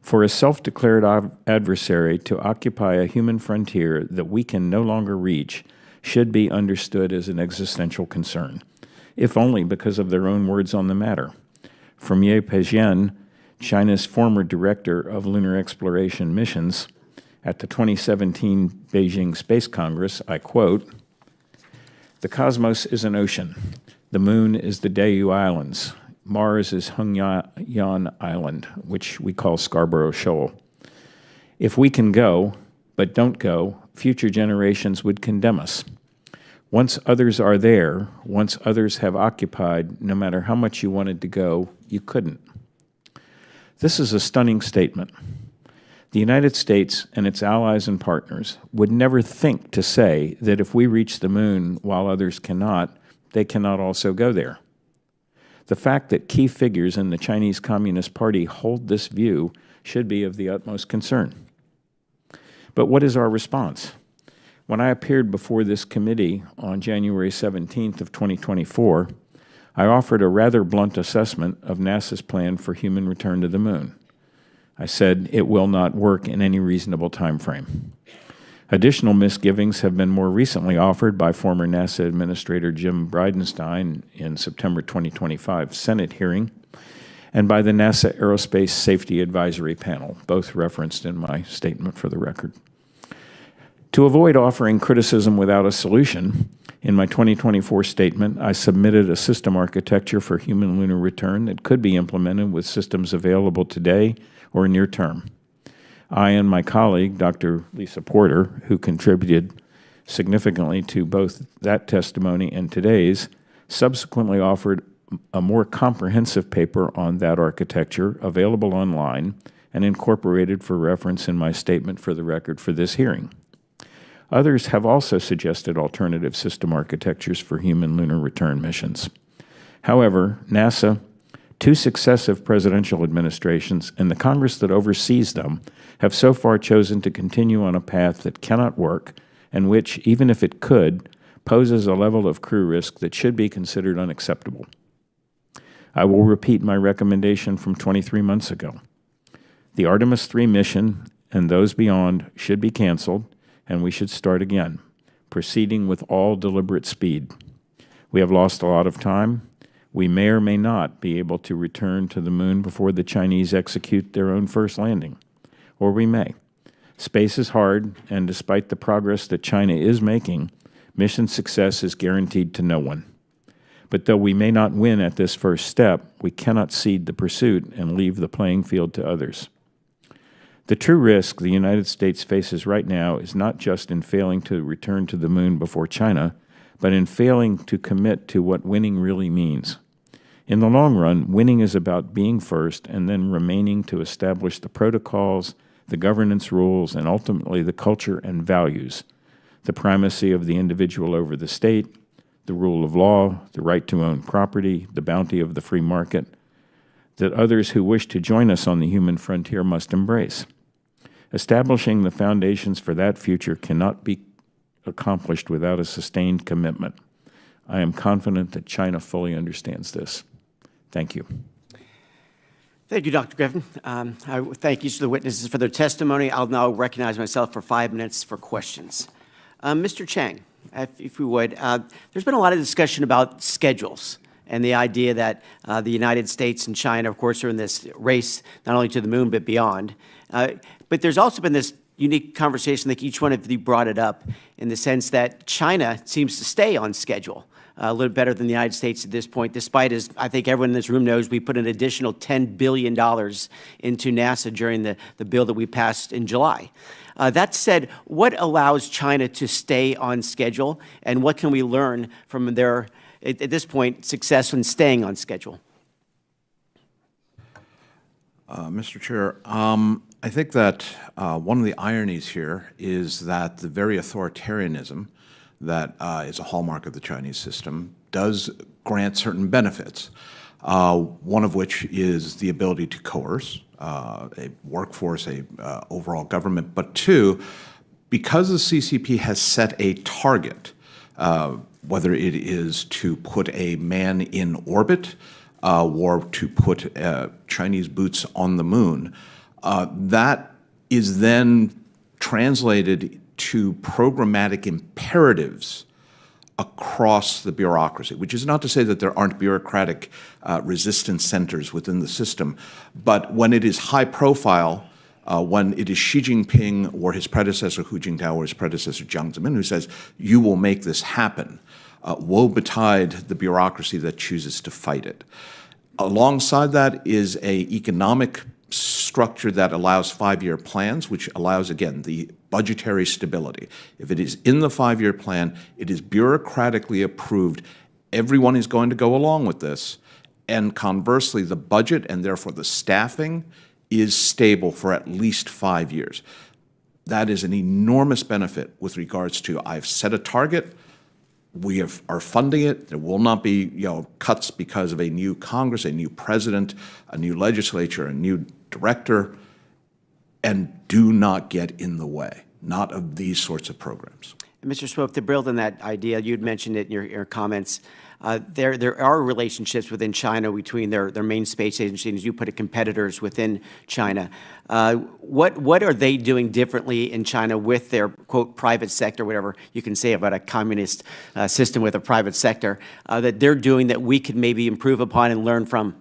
For a self-declared adversary to occupy a human frontier that we can no longer reach should be understood as an existential concern, if only because of their own words on the matter. From Ye Peijian, China's former director of lunar exploration missions, at the 2017 Beijing Space Congress, I quote, "The cosmos is an ocean. The moon is the Dayu Islands. Mars is Hengyan Island, which we call Scarborough Shoal. If we can go, but don't go, future generations would condemn us. Once others are there, once others have occupied, no matter how much you wanted to go, you couldn't." This is a stunning statement. The United States and its allies and partners would never think to say that if we reach the moon while others cannot, they cannot also go there. The fact that key figures in the Chinese Communist Party hold this view should be of the utmost concern. But what is our response? When I appeared before this committee on January 17th of 2024, I offered a rather blunt assessment of NASA's plan for human return to the moon. I said it will not work in any reasonable time frame. Additional misgivings have been more recently offered by former NASA Administrator Jim Bridenstine in September 2025 Senate hearing, and by the NASA Aerospace Safety Advisory Panel, both referenced in my statement for the record. To avoid offering criticism without a solution, in my 2024 statement, I submitted a system architecture for human lunar return that could be implemented with systems available today or near term. I and my colleague, Dr. Lisa Porter, who contributed significantly to both that testimony and today's, subsequently offered a more comprehensive paper on that architecture available online and incorporated for reference in my statement for the record for this hearing. Others have also suggested alternative system architectures for human lunar return missions. However, NASA, 2 successive presidential administrations, and the Congress that oversees them have so far chosen to continue on a path that cannot work and which, even if it could, poses a level of crew risk that should be considered unacceptable. I will repeat my recommendation from 23 months ago. The Artemis 3 mission and those beyond should be canceled, and we should start again, proceeding with all deliberate speed. We have lost a lot of time. We may or may not be able to return to the moon before the Chinese execute their own first landing, or we may. Space is hard, and despite the progress that China is making, mission success is guaranteed to no one. But though we may not win at this first step, we cannot cede the pursuit and leave the playing field to others. The true risk the United States faces right now is not just in failing to return to the moon before China, but in failing to commit to what winning really means. In the long run, winning is about being first and then remaining to establish the protocols, the governance rules, and ultimately the culture and values, the primacy of the individual over the state, the rule of law, the right to own property, the bounty of the free market, that others who wish to join us on the human frontier must embrace. Establishing the foundations for that future cannot be accomplished without a sustained commitment. I am confident that China fully understands this. Thank you. Thank you, Dr. Griffin. I thank each of the witnesses for their testimony. I'll now recognize myself for 5 minutes for questions. Mr. Chang, if we would, there's been a lot of discussion about schedules and the idea that the United States and China, of course, are in this race not only to the moon but beyond. But there's also been this unique conversation, like each one of you brought it up, in the sense that China seems to stay on schedule a little better than the United States at this point, despite, as I think everyone in this room knows, we put an additional $10 billion into NASA during the bill that we passed in July. That said, what allows China to stay on schedule, and what can we learn from their, at this point, success in staying on schedule? Mr. Chair, I think that one of the ironies here is that the very authoritarianism that is a hallmark of the Chinese system does grant certain benefits, one of which is the ability to coerce a workforce, a overall government, but 2, because the CCP has set a target, whether it is to put a man in orbit or to put Chinese boots on the moon, that is then translated to programmatic imperatives across the bureaucracy, which is not to say that there aren't bureaucratic resistance centers within the system, but when it is high profile, when it is Xi Jinping or his predecessor Hu Jintao or his predecessor Jiang Zemin who says, you will make this happen, woe betide the bureaucracy that chooses to fight it. Alongside that is an economic structure that allows 5-year plans, which allows, again, the budgetary stability. If it is in the 5-year plan, it is bureaucratically approved. Everyone is going to go along with this. And conversely, the budget and therefore the staffing is stable for at least 5 years. That is an enormous benefit with regards to I've set a target, we are funding it. There will not be cuts because of a new Congress, a new president, a new legislature, a new director, and do not get in the way, not of these sorts of programs. And Mr. Swope, to build on that idea, you'd mentioned it in your comments, there are relationships within China between their main space agency and, as you put it, competitors within China. What are they doing differently in China with their, quote, private sector, whatever you can say about a communist system with a private sector, that they're doing that we could maybe improve upon and learn from?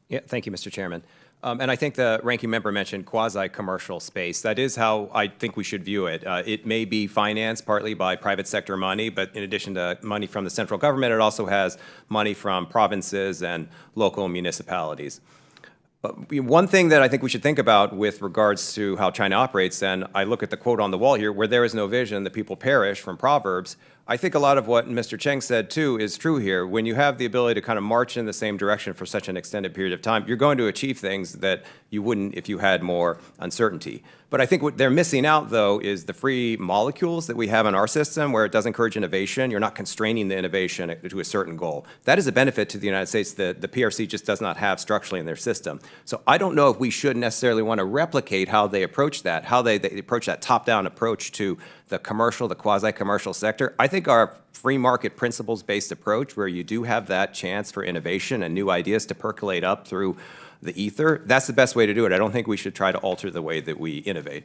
Yeah, thank you, Mr. Chairman. And I think the ranking member mentioned quasi-commercial space. That is how I think we should view it. It may be financed partly by private sector money, but in addition to money from the central government, it also has money from provinces and local municipalities. But one thing that I think we should think about with regards to how China operates, and I look at the quote on the wall here, where there is no vision, the people perish, from Proverbs. I think a lot of what Mr. Cheng said, too, is true here. When you have the ability to kind of march in the same direction for such an extended period of time, you're going to achieve things that you wouldn't if you had more uncertainty. But I think what they're missing out, though, is the free molecules that we have in our system, where it does encourage innovation. You're not constraining the innovation to a certain goal. That is a benefit to the United States that the PRC just does not have structurally in their system. So I don't know if we should necessarily want to replicate how they approach that, how they approach that top-down approach to the commercial, the quasi-commercial sector. I think our free market principles-based approach, where you do have that chance for innovation and new ideas to percolate up through the ether, that's the best way to do it. I don't think we should try to alter the way that we innovate.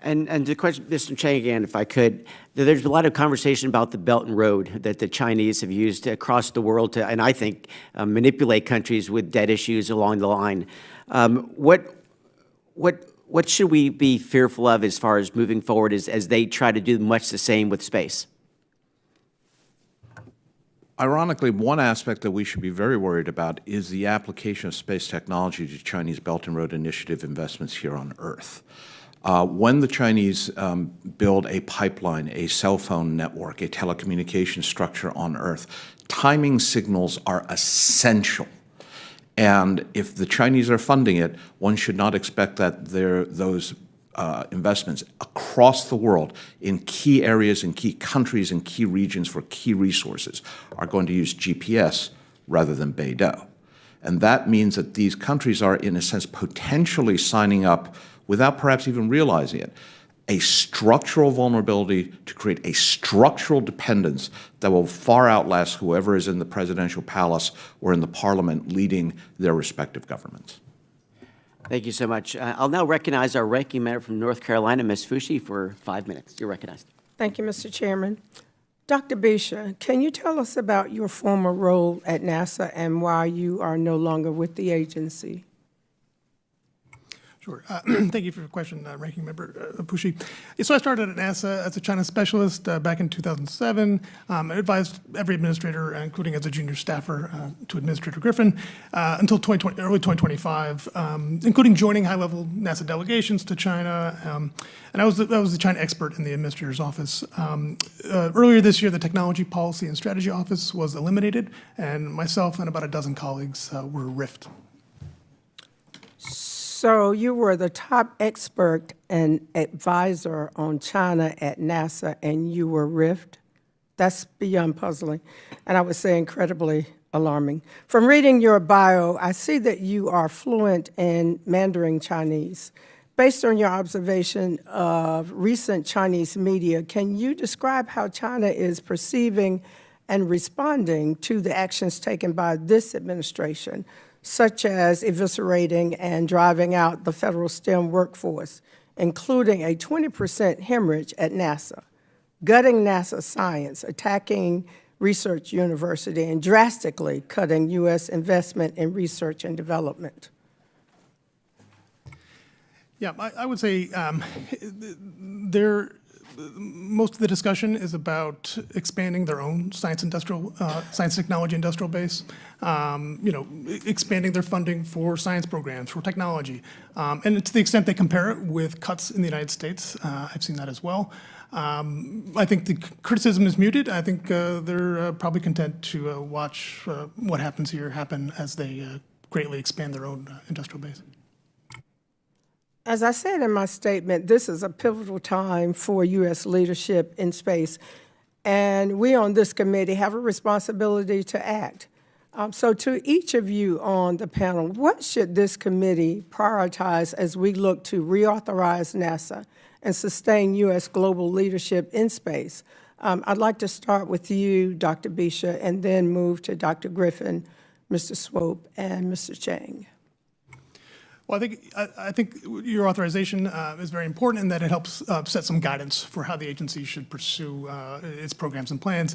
And the question, Mr. Chang, again, if I could, there's a lot of conversation about the Belt and Road that the Chinese have used across the world to, and I think, manipulate countries with debt issues along the line. What should we be fearful of as far as moving forward as they try to do much the same with space? Ironically, one aspect that we should be very worried about is the application of space technology to Chinese Belt and Road Initiative investments here on Earth. When the Chinese build a pipeline, a cell phone network, a telecommunication structure on Earth, timing signals are essential. And if the Chinese are funding it, one should not expect that those investments across the world in key areas, in key countries, in key regions for key resources are going to use GPS rather than Beidou. And that means that these countries are, in a sense, potentially signing up, without perhaps even realizing it, a structural vulnerability to create a structural dependence that will far outlast whoever is in the presidential palace or in the parliament leading their respective governments. Thank you so much. I'll now recognize our ranking member from North Carolina, Ms. Fushi, for 5 minutes. You're recognized. Thank you, Mr. Chairman. Dr. Bisha, can you tell us about your former role at NASA and why you are no longer with the agency? Sure. Thank you for your question, Ranking Member Fushi. So I started at NASA as a China specialist back in 2007. I advised every administrator, including as a junior staffer to Administrator Griffin, until early 2025, including joining high-level NASA delegations to China. And I was the China expert in the administrator's office. Earlier this year, the Technology Policy and Strategy Office was eliminated, and myself and about a dozen colleagues were riffed. So you were the top expert and advisor on China at NASA, and you were riffed? That's beyond puzzling, and I would say incredibly alarming. From reading your bio, I see that you are fluent in Mandarin Chinese. Based on your observation of recent Chinese media, can you describe how China is perceiving and responding to the actions taken by this administration, such as eviscerating and driving out the federal STEM workforce, including a 20% hemorrhage at NASA, gutting NASA science, attacking research university, and drastically cutting U.S. investment in research and development? Yeah, I would say most of the discussion is about expanding their own science technology industrial base, expanding their funding for science programs, for technology. And to the extent they compare it with cuts in the United States, I've seen that as well. I think the criticism is muted. I think they're probably content to watch what happens here happen as they greatly expand their own industrial base. As I said in my statement, this is a pivotal time for U.S. leadership in space, and we on this committee have a responsibility to act. So to each of you on the panel, what should this committee prioritize as we look to reauthorize NASA and sustain U.S. global leadership in space? I'd like to start with you, Dr. Bisha, and then move to Dr. Griffin, Mr. Swope, and Mr. Chang. Well, I think your authorization is very important in that it helps set some guidance for how the agency should pursue its programs and plans.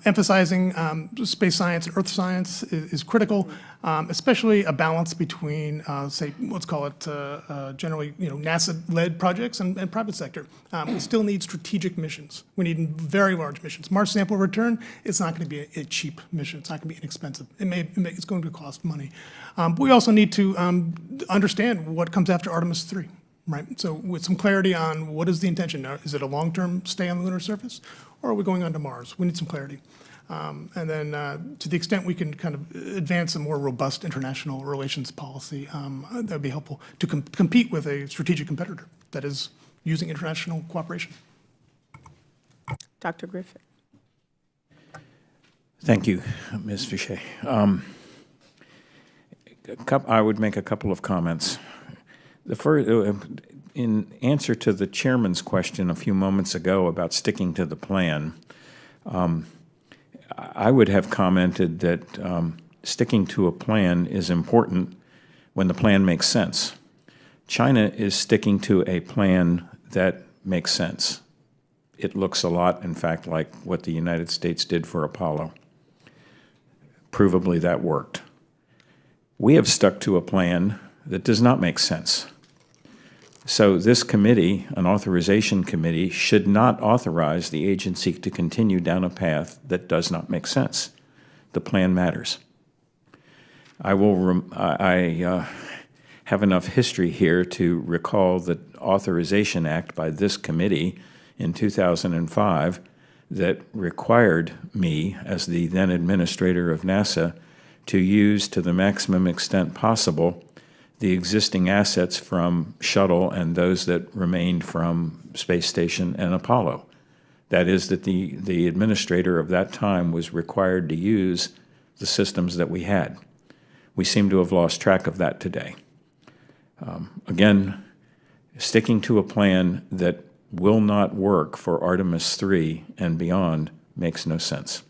Emphasizing space science and earth science is critical, especially a balance between, say, let's call it generally, NASA-led projects and private sector. We still need strategic missions. We need very large missions. Mars sample return, it's not going to be a cheap mission. It's not going to be inexpensive. It's going to cost money. But we also need to understand what comes after Artemis 3, right? So with some clarity on what is the intention. Now, is it a long-term stay on the lunar surface, or are we going on to Mars? We need some clarity. And then to the extent we can kind of advance a more robust international relations policy, that would be helpful to compete with a strategic competitor that is using international cooperation. Dr. Griffith. Thank you, Ms. Fichet. I would make a couple of comments. The first, in answer to the chairman's question a few moments ago about sticking to the plan, I would have commented that sticking to a plan is important when the plan makes sense. China is sticking to a plan that makes sense. It looks a lot, in fact, like what the United States did for Apollo. Provably that worked. We have stuck to a plan that does not make sense. So this committee, an authorization committee, should not authorize the agency to continue down a path that does not make sense. The plan matters. I have enough history here to recall the Authorization Act by this committee in 2005 that required me, as the then administrator of NASA, to use to the maximum extent possible the existing assets from Shuttle and those that remained from Space Station and Apollo. That is, that the administrator of that time was required to use the systems that we had. We seem to have lost track of that today. Again, sticking to a plan that will not work for Artemis 3 and beyond makes no sense.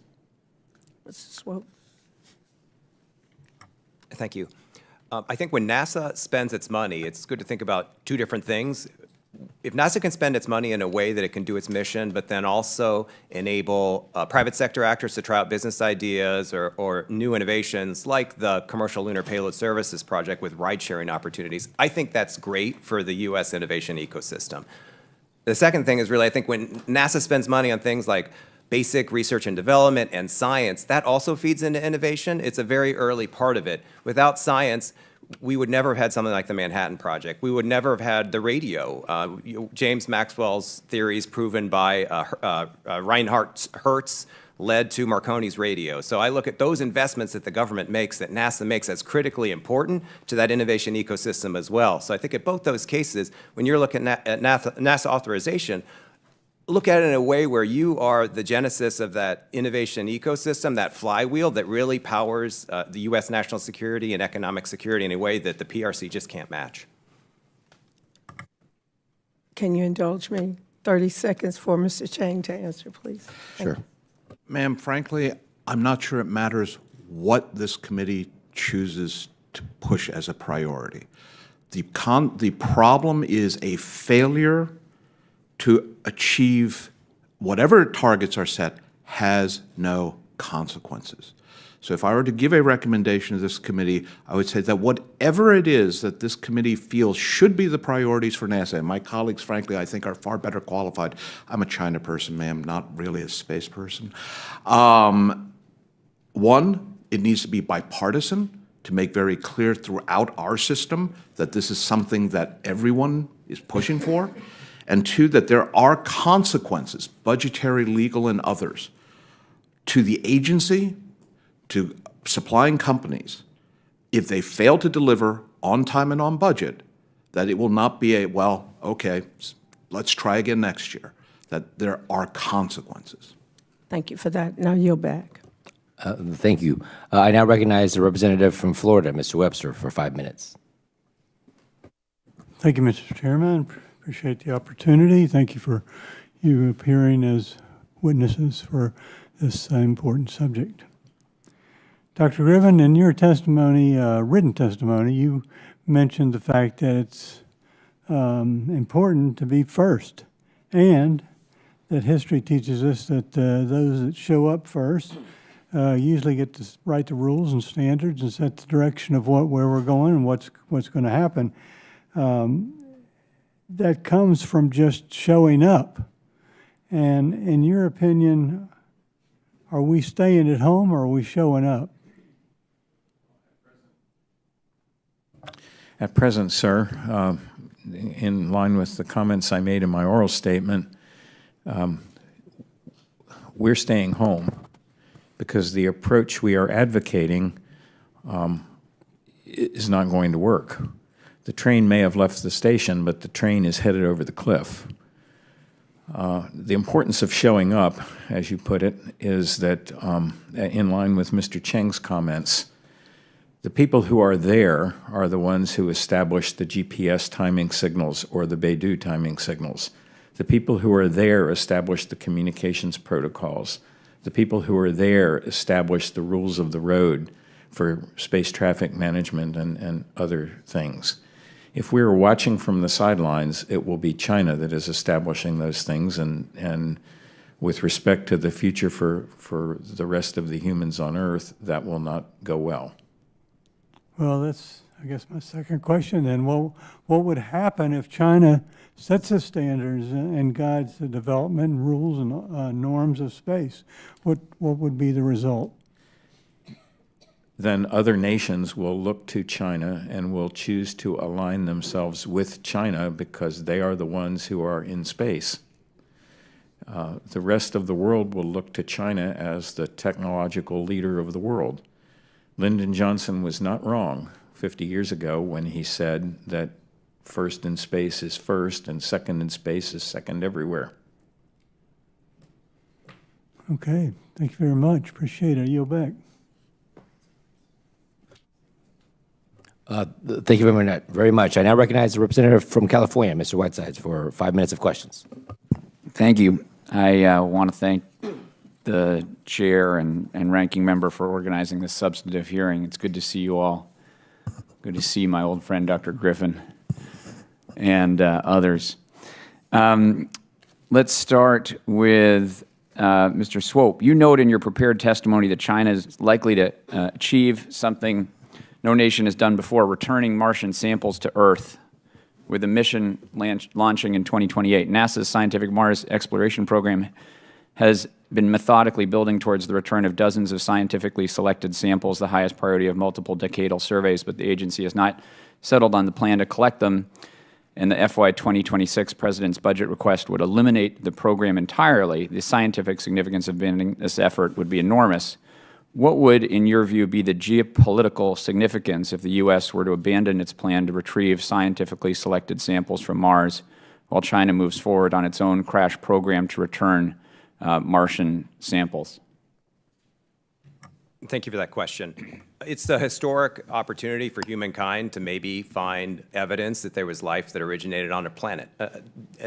Mr. Swope. Thank you. I think when NASA spends its money, it's good to think about two different things. If NASA can spend its money in a way that it can do its mission, but then also enable private sector actors to try out business ideas or new innovations like the Commercial Lunar Payload Services project with ride-sharing opportunities, I think that's great for the U.S. innovation ecosystem. The second thing is really, I think when NASA spends money on things like basic research and development and science, that also feeds into innovation. It's a very early part of it. Without science, we would never have had something like the Manhattan Project. We would never have had the radio. James Maxwell's theories proven by Reinhard Hertz led to Marconi's radio. So I look at those investments that the government makes, that NASA makes, as critically important to that innovation ecosystem as well. So I think at both those cases, when you're looking at NASA authorization, look at it in a way where you are the genesis of that innovation ecosystem, that flywheel that really powers the U.S. national security and economic security in a way that the PRC just can't match. Can you indulge me? 30 seconds for Mr. Chang to answer, please. Sure. Ma'am, frankly, I'm not sure it matters what this committee chooses to push as a priority. The problem is a failure to achieve whatever targets are set has no consequences. So if I were to give a recommendation to this committee, I would say that whatever it is that this committee feels should be the priorities for NASA, and my colleagues, frankly, I think are far better qualified. I'm a China person, ma'am, not really a space person. One, it needs to be bipartisan to make very clear throughout our system that this is something that everyone is pushing for. And two, that there are consequences, budgetary, legal, and others, to the agency, to supplying companies, if they fail to deliver on time and on budget, that it will not be a, well, okay, let's try again next year, that there are consequences. Thank you for that. Now yield back. Thank you. I now recognize the representative from Florida, Mr. Webster, for 5 minutes. Thank you, Mr. Chairman. Appreciate the opportunity. Thank you for you appearing as witnesses for this important subject. Dr. Griffin, in your testimony, written testimony, you mentioned the fact that it's important to be first, and that history teaches us that those that show up first usually get to write the rules and standards and set the direction of where we're going and what's going to happen. That comes from just showing up. And in your opinion, are we staying at home or are we showing up? At present, sir, in line with the comments I made in my oral statement, we're staying home because the approach we are advocating is not going to work. The train may have left the station, but the train is headed over the cliff. The importance of showing up, as you put it, is that in line with Mr. Cheng's comments, the people who are there are the ones who establish the GPS timing signals or the Beidou timing signals. The people who are there establish the communications protocols. The people who are there establish the rules of the road for space traffic management and other things. If we are watching from the sidelines, it will be China that is establishing those things, and with respect to the future for the rest of the humans on Earth, that will not go well. Well, that's, I guess, my second question then. What would happen if China sets the standards and guides the development and rules and norms of space? What would be the result? Then other nations will look to China and will choose to align themselves with China because they are the ones who are in space. The rest of the world will look to China as the technological leader of the world. Lyndon Johnson was not wrong 50 years ago when he said that first in space is first and second in space is second everywhere. Okay, thank you very much. Appreciate it. I yield back. Thank you very much. I now recognize the representative from California, Mr. Whitesides, for 5 minutes of questions. Thank you. I want to thank the chair and ranking member for organizing this substantive hearing. It's good to see you all. Good to see my old friend, Dr. Griffin, and others. Let's start with Mr. Swope. You note in your prepared testimony that China is likely to achieve something no nation has done before, returning Martian samples to Earth, with a mission launching in 2028. NASA's Scientific Mars Exploration Program has been methodically building towards the return of dozens of scientifically selected samples, the highest priority of multiple decadal surveys, but the agency has not settled on the plan to collect them, and the FY 2026 President's budget request would eliminate the program entirely. The scientific significance of abandoning this effort would be enormous. What would, in your view, be the geopolitical significance if the U.S. were to abandon its plan to retrieve scientifically selected samples from Mars while China moves forward on its own crash program to return Martian samples? Thank you for that question. It's a historic opportunity for humankind to maybe find evidence that there was life that originated on a planet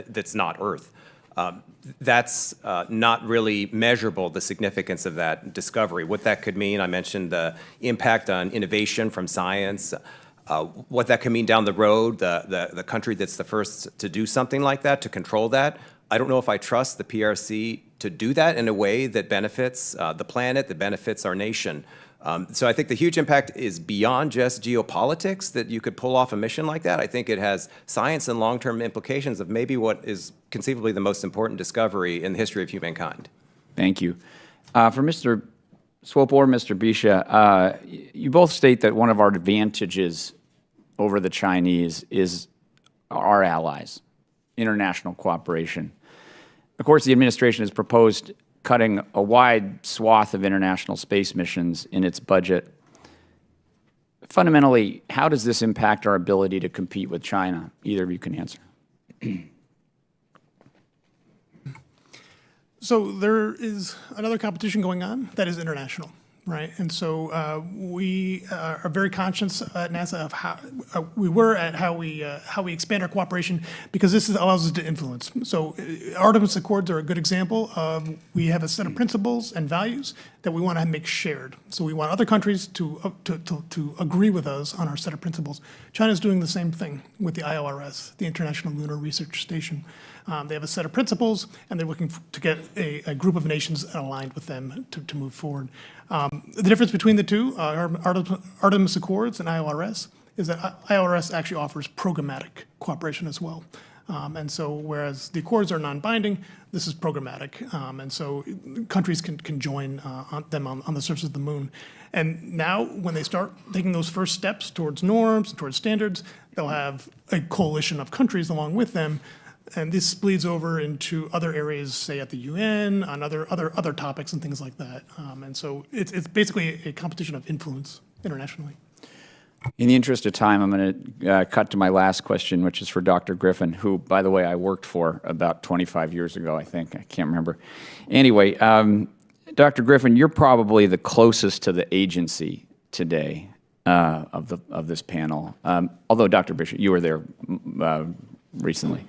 that's not Earth. That's not really measurable, the significance of that discovery. What that could mean, I mentioned the impact on innovation from science, what that could mean down the road, the country that's the first to do something like that, to control that. I don't know if I trust the PRC to do that in a way that benefits the planet, that benefits our nation. So I think the huge impact is beyond just geopolitics, that you could pull off a mission like that. I think it has science and long-term implications of maybe what is conceivably the most important discovery in the history of humankind. Thank you. For Mr. Swope or Mr. Bisha, you both state that one of our advantages over the Chinese is our allies, international cooperation. Of course, the administration has proposed cutting a wide swath of international space missions in its budget. Fundamentally, how does this impact our ability to compete with China? Either of you can answer. So there is another competition going on that is international. right? And so we are very conscious at NASA of how how we expand our cooperation, because this allows us to influence. So Artemis Accords are a good example. We have a set of principles and values that we want to make shared. So we want other countries to agree with us on our set of principles. China's doing the same thing with the ILRS, the International Lunar Research Station. They have a set of principles, and they're looking to get a group of nations aligned with them to move forward. The difference between the two, Artemis Accords and ILRS, is that ILRS actually offers programmatic cooperation as well. And so whereas the accords are non-binding, this is programmatic. And so countries can join them on the surface of the moon. And now when they start taking those first steps towards norms, towards standards, they'll have a coalition of countries along with them. And this bleeds over into other areas, say at the UN, on other topics and things like that. And so it's basically a competition of influence internationally. In the interest of time, I'm going to cut to my last question, which is for Dr. Griffin, who, by the way, I worked for about 25 years ago, I think. I can't remember. Anyway, Dr. Griffin, you're probably the closest to the agency today of this panel. Although, Dr. Bishop, you were there recently.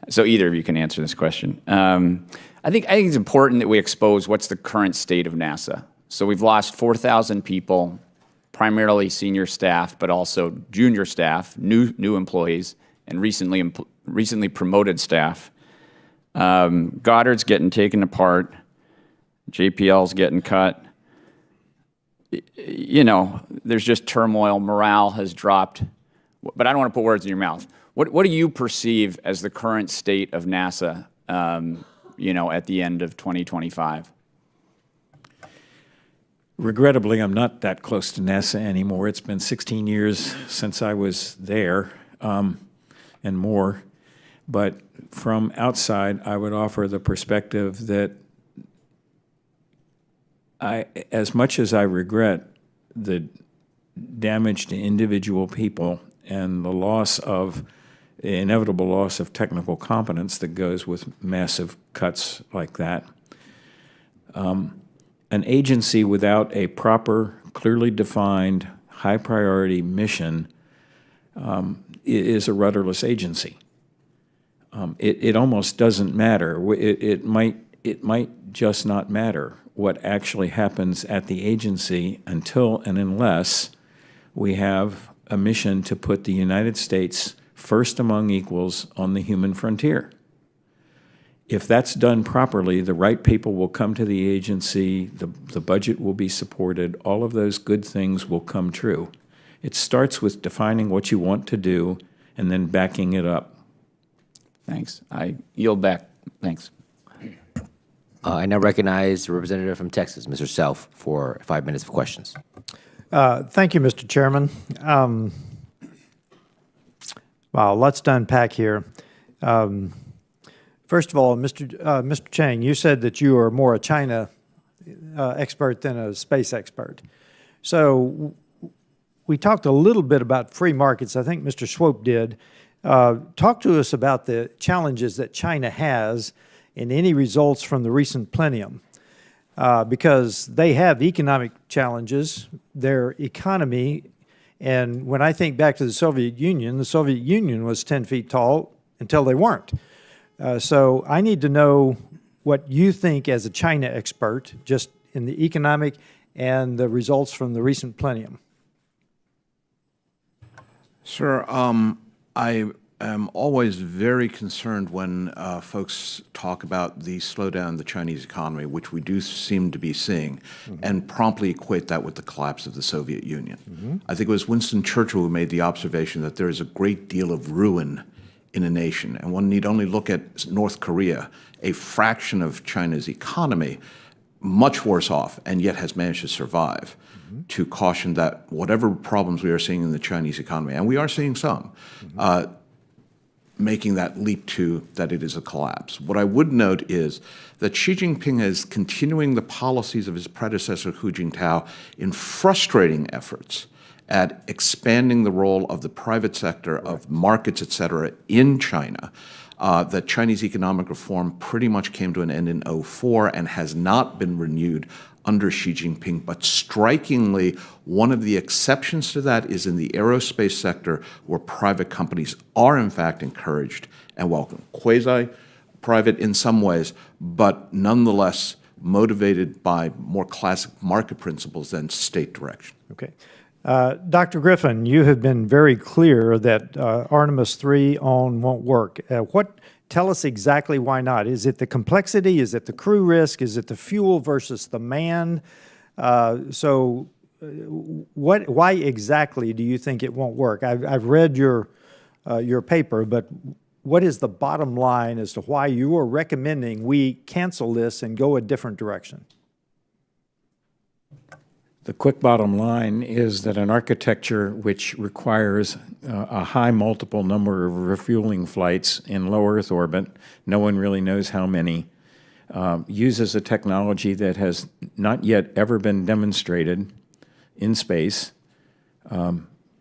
So either of you can answer this question. I think it's important that we expose what's the current state of NASA. So we've lost 4,000 people, primarily senior staff, but also junior staff, new employees, and recently promoted staff. Goddard's getting taken apart. JPL's getting cut. You know, there's just turmoil. Morale has dropped. But I don't want to put words in your mouth. What do you perceive as the current state of NASA, you know, at the end of 2025? Regrettably, I'm not that close to NASA anymore. It's been 16 years since I was there, and more. But from outside, I would offer the perspective that as much as I regret the damage to individual people and the inevitable loss of technical competence that goes with massive cuts like that, an agency without a proper, clearly defined, high-priority mission is a rudderless agency. It almost doesn't matter. It might just not matter what actually happens at the agency until and unless we have a mission to put the United States first among equals on the human frontier. If that's done properly, the right people will come to the agency, the budget will be supported, all of those good things will come true. It starts with defining what you want to do and then backing it up. Thanks. I yield back. Thanks. I now recognize the representative from Texas, Mr. Self, for 5 minutes of questions. Thank you, Mr. Chairman. Wow, lots to unpack here. First of all, Mr. Chang, you said that you are more a China expert than a space expert. So we talked a little bit about free markets. I think Mr. Swope did. Talk to us about the challenges that China has in any results from the recent plenum. Because they have economic challenges, their economy, and when I think back to the Soviet Union was 10 feet tall until they weren't. So I need to know what you think as a China expert, just in the economic and the results from the recent plenum. Sir, I am always very concerned when folks talk about the slowdown in the Chinese economy, which we do seem to be seeing, and promptly equate that with the collapse of the Soviet Union. I think it was Winston Churchill who made the observation that there is a great deal of ruin in a nation, and one need only look at North Korea, a fraction of China's economy, much worse off, and yet has managed to survive, to caution that whatever problems we are seeing in the Chinese economy, and we are seeing some, making that leap to that it is a collapse. What I would note is that Xi Jinping is continuing the policies of his predecessor Hu Jintao in frustrating efforts at expanding the role of the private sector, of markets, et cetera, in China, that Chinese economic reform pretty much came to an end in '04 and has not been renewed under Xi Jinping. But strikingly, one of the exceptions to that is in the aerospace sector, where private companies are in fact encouraged and welcome. Quasi-private in some ways, but nonetheless motivated by more classic market principles than state direction. Okay. Dr. Griffin, you have been very clear that Artemis 3 won't work. Tell us exactly why not. Is it the complexity? Is it the crew risk? Is it the fuel versus the man? Why exactly do you think it won't work? I've read your paper, but what is the bottom line as to why you are recommending we cancel this and go a different direction? The quick bottom line is that an architecture which requires a high multiple number of refueling flights in low Earth orbit, no one really knows how many, uses a technology that has not yet ever been demonstrated in space,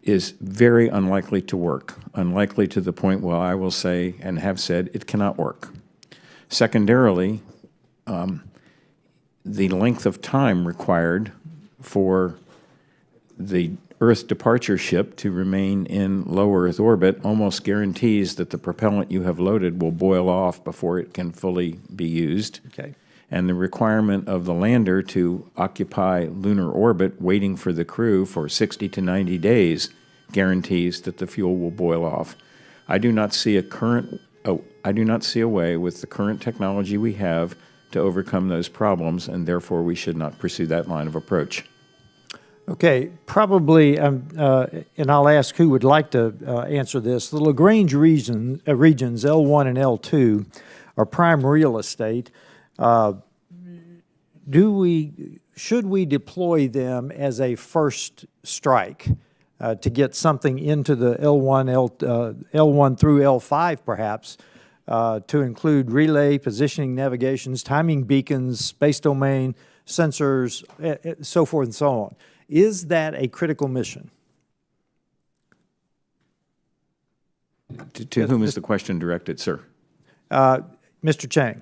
is very unlikely to work, unlikely to the point where I will say and have said it cannot work. Secondarily, the length of time required for the Earth departure ship to remain in low Earth orbit almost guarantees that the propellant you have loaded will boil off before it can fully be used. Okay. And the requirement of the lander to occupy lunar orbit waiting for the crew for 60 to 90 days guarantees that the fuel will boil off. I do not see a way with the current technology we have to overcome those problems, and therefore we should not pursue that line of approach. Okay, probably, and I'll ask who would like to answer this. The Lagrange regions, L1 and L2, are prime real estate. Should we deploy them as a first strike to get something into the L1 through L5 perhaps, to include relay, positioning, navigations, timing beacons, space domain, sensors, so forth and so on? Is that a critical mission? To whom is the question directed, sir? Mr. Chang.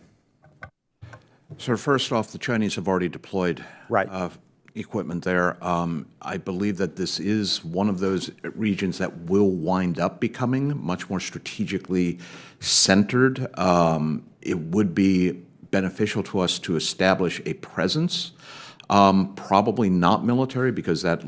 So first off, the Chinese have already deployed Right. Equipment there. I believe that this is one of those regions that will wind up becoming much more strategically centered. It would be beneficial to us to establish a presence. Probably not military, because that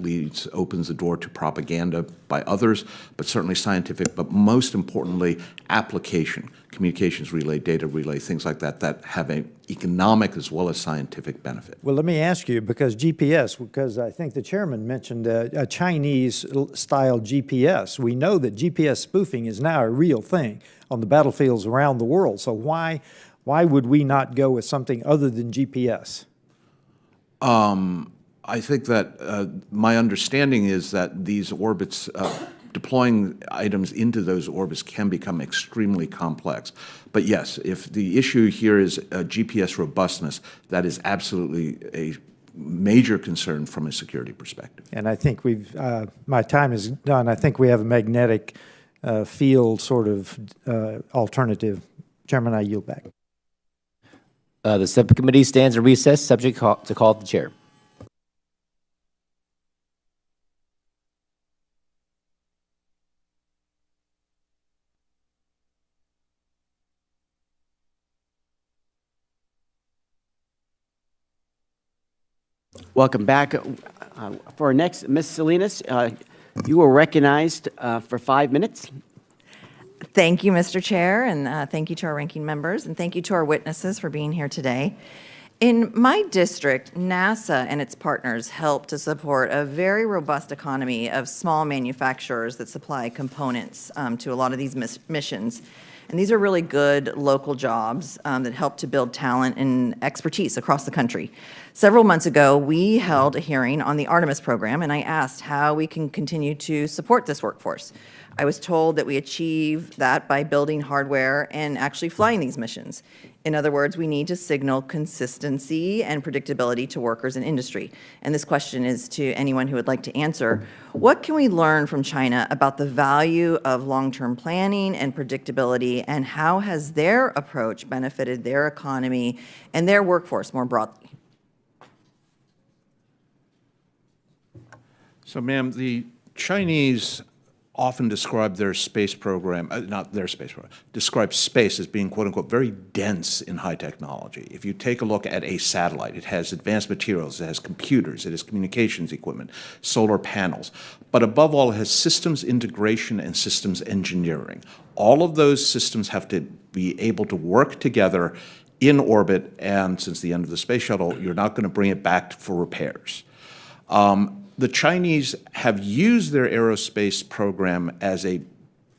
opens the door to propaganda by others, but certainly scientific, but most importantly, application, communications relay, data relay, things like that, that have an economic as well as scientific benefit. Well, let me ask you, because I think the chairman mentioned a Chinese-style GPS. We know that GPS spoofing is now a real thing on the battlefields around the world. So why would we not go with something other than GPS? I think that my understanding is that these orbits, deploying items into those orbits can become extremely complex. But yes, if the issue here is GPS robustness, that is absolutely a major concern from a security perspective. And I think my time is done. I think we have a magnetic field sort of alternative. Chairman, I yield back. The subcommittee stands in recess, subject to call of the chair. Welcome back. For our next, Ms. Salinas, you are recognized for 5 minutes. Thank you, Mr. Chair, and thank you to our ranking members, and thank you to our witnesses for being here today. In my district, NASA and its partners help to support a very robust economy of small manufacturers that supply components to a lot of these missions. And these are really good local jobs that help to build talent and expertise across the country. Several months ago, we held a hearing on the Artemis program, and I asked how we can continue to support this workforce. I was told that we achieve that by building hardware and actually flying these missions. In other words, we need to signal consistency and predictability to workers and industry. And this question is to anyone who would like to answer. What can we learn from China about the value of long-term planning and predictability, and how has their approach benefited their economy and their workforce more broadly? So, ma'am, the Chinese often describe their space program, not their space program, describe space as being, quote unquote, very dense in high technology. If you take a look at a satellite, it has advanced materials, it has computers, it has communications equipment, solar panels, but above all, it has systems integration and systems engineering. All of those systems have to be able to work together in orbit, and since the end of the space shuttle, you're not going to bring it back for repairs. The Chinese have used their aerospace program as a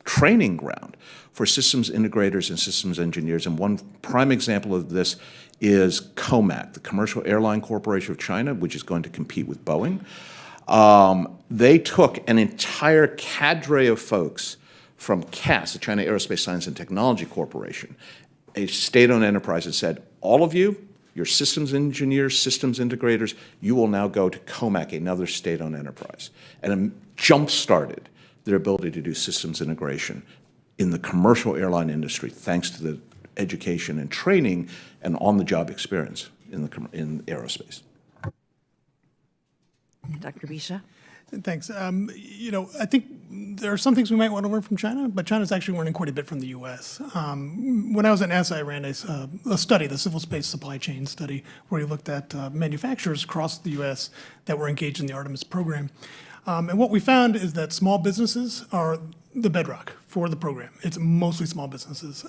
training ground for systems integrators and systems engineers. And one prime example of this is COMAC, the Commercial Airline Corporation of China, which is going to compete with Boeing. They took an entire cadre of folks from CAS, the China Aerospace Science and Technology Corporation, a state-owned enterprise, and said, all of you, your systems engineers, systems integrators, you will now go to COMAC, another state-owned enterprise. And it jump-started their ability to do systems integration in the commercial airline industry, thanks to the education and training and on-the-job experience in aerospace. Dr. Bisha? Thanks. I think there are some things we might want to learn from China, but China's actually learning quite a bit from the U.S. When I was at NASA, I ran a study, the Civil Space Supply Chain Study, where we looked at manufacturers across the U.S. that were engaged in the Artemis program. And what we found is that small businesses are the bedrock for the program. It's mostly small businesses.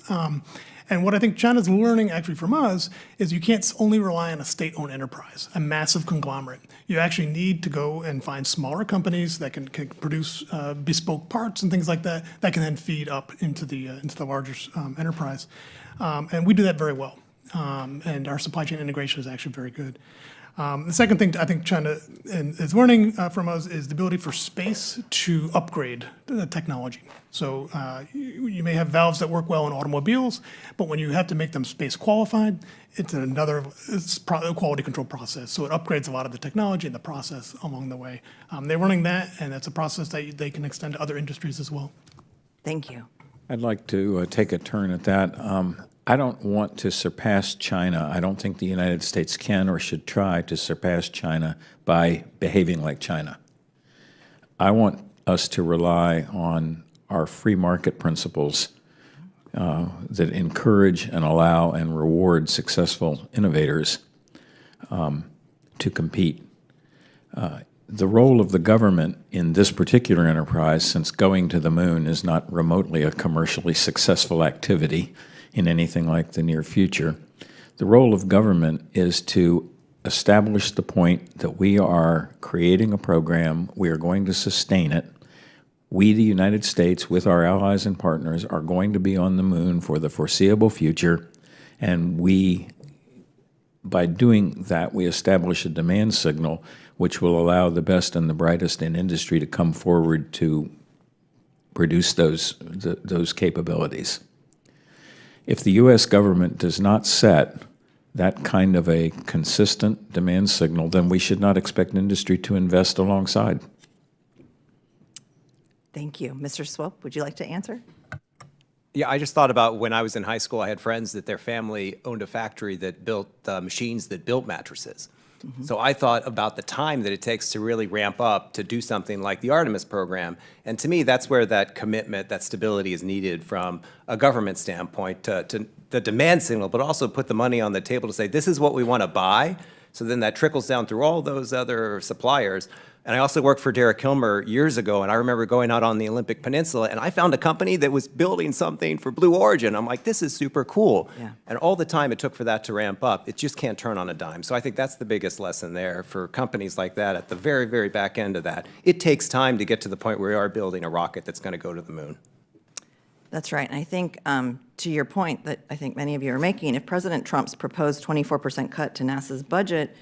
And what I think China's learning actually from us is you can't only rely on a state-owned enterprise, a massive conglomerate. You actually need to go and find smaller companies that can produce bespoke parts and things like that that can then feed up into the larger enterprise. And we do that very well. And our supply chain integration is actually very good. The second thing I think China is learning from us is the ability for space to upgrade the technology. So you may have valves that work well in automobiles, but when you have to make them space qualified, it's a quality control process. So it upgrades a lot of the technology and the process along the way. They're learning that, and that's a process that they can extend to other industries as well. Thank you. I'd like to take a turn at that. I don't want to surpass China. I don't think the United States can or should try to surpass China by behaving like China. I want us to rely on our free market principles that encourage and allow and reward successful innovators to compete. The role of the government in this particular enterprise, since going to the moon is not remotely a commercially successful activity in anything like the near future, the role of government is to establish the point that we are creating a program, we are going to sustain it. We, the United States, with our allies and partners, are going to be on the moon for the foreseeable future, and by doing that, we establish a demand signal which will allow the best and the brightest in industry to come forward to produce those capabilities. If the U.S. government does not set that kind of a consistent demand signal, then we should not expect industry to invest alongside. Thank you. Mr. Swope, would you like to answer? Yeah, I just thought about when I was in high school, I had friends that their family owned a factory that built machines that built mattresses. So I thought about the time that it takes to really ramp up to do something like the Artemis program. And to me, that's where that commitment, that stability is needed from a government standpoint to the demand signal, but also put the money on the table to say, this is what we want to buy. So then that trickles down through all those other suppliers. And I also worked for Derek Kilmer years ago, and I remember going out on the Olympic Peninsula, and I found a company that was building something for Blue Origin. I'm like, this is super cool. Yeah. And all the time it took for that to ramp up, it just can't turn on a dime. So I think that's the biggest lesson there for companies like that at the very, very back end of that. It takes time to get to the point where we are building a rocket that's going to go to the moon. That's right. And I think to your point that I think many of you are making, if President Trump's proposed 24% cut to NASA's budget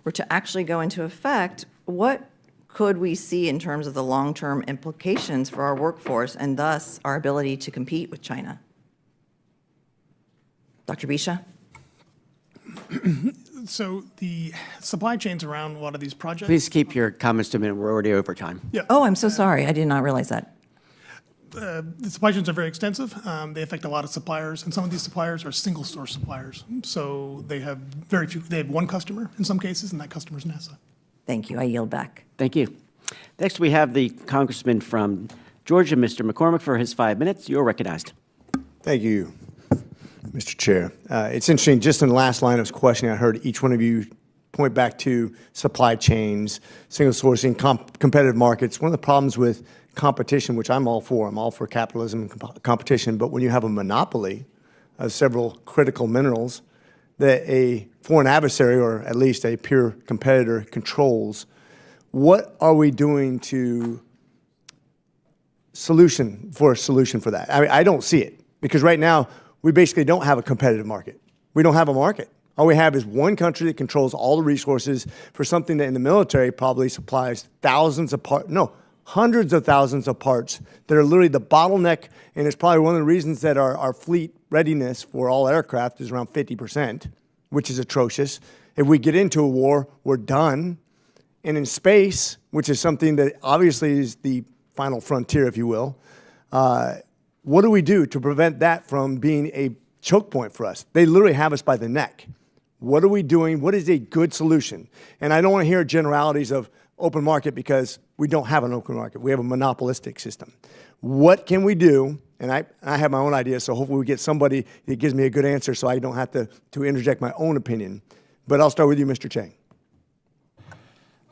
were to actually go into effect, what could we see in terms of the long-term implications for our workforce and thus our ability to compete with China? Dr. Bisha? So the supply chains around a lot of these projects. Please keep your comments to a minute. We're already over time. Yeah. Oh, I'm so sorry. I did not realize that. The supply chains are very extensive. They affect a lot of suppliers, and some of these suppliers are single source suppliers. So they have very few, they have one customer in some cases, and that customer is NASA. Thank you. I yield back. Thank you. Next, we have the Congressman from Georgia, Mr. McCormick, for his 5 minutes. You're recognized. Thank you, Mr. Chair. It's interesting, just in the last line of his questioning, I heard each one of you point back to supply chains, single sourcing, competitive markets. One of the problems with competition, which I'm all for capitalism and competition, but when you have a monopoly of several critical minerals that a foreign adversary, or at least a peer competitor, controls, what are we doing to solution for that? I mean, I don't see it, because right now we basically don't have a competitive market. We don't have a market. All we have is one country that controls all the resources for something that in the military probably supplies hundreds of thousands of parts that are literally the bottleneck, and it's probably one of the reasons that our fleet readiness for all aircraft is around 50%, which is atrocious. If we get into a war, we're done. And in space, which is something that obviously is the final frontier, if you will, what do we do to prevent that from being a choke point for us? They literally have us by the neck. What are we doing? What is a good solution? And I don't want to hear generalities of open market, because we don't have an open market. We have a monopolistic system. What can we do? And I have my own ideas, so hopefully we get somebody that gives me a good answer so I don't have to interject my own opinion. But I'll start with you, Mr. Chang.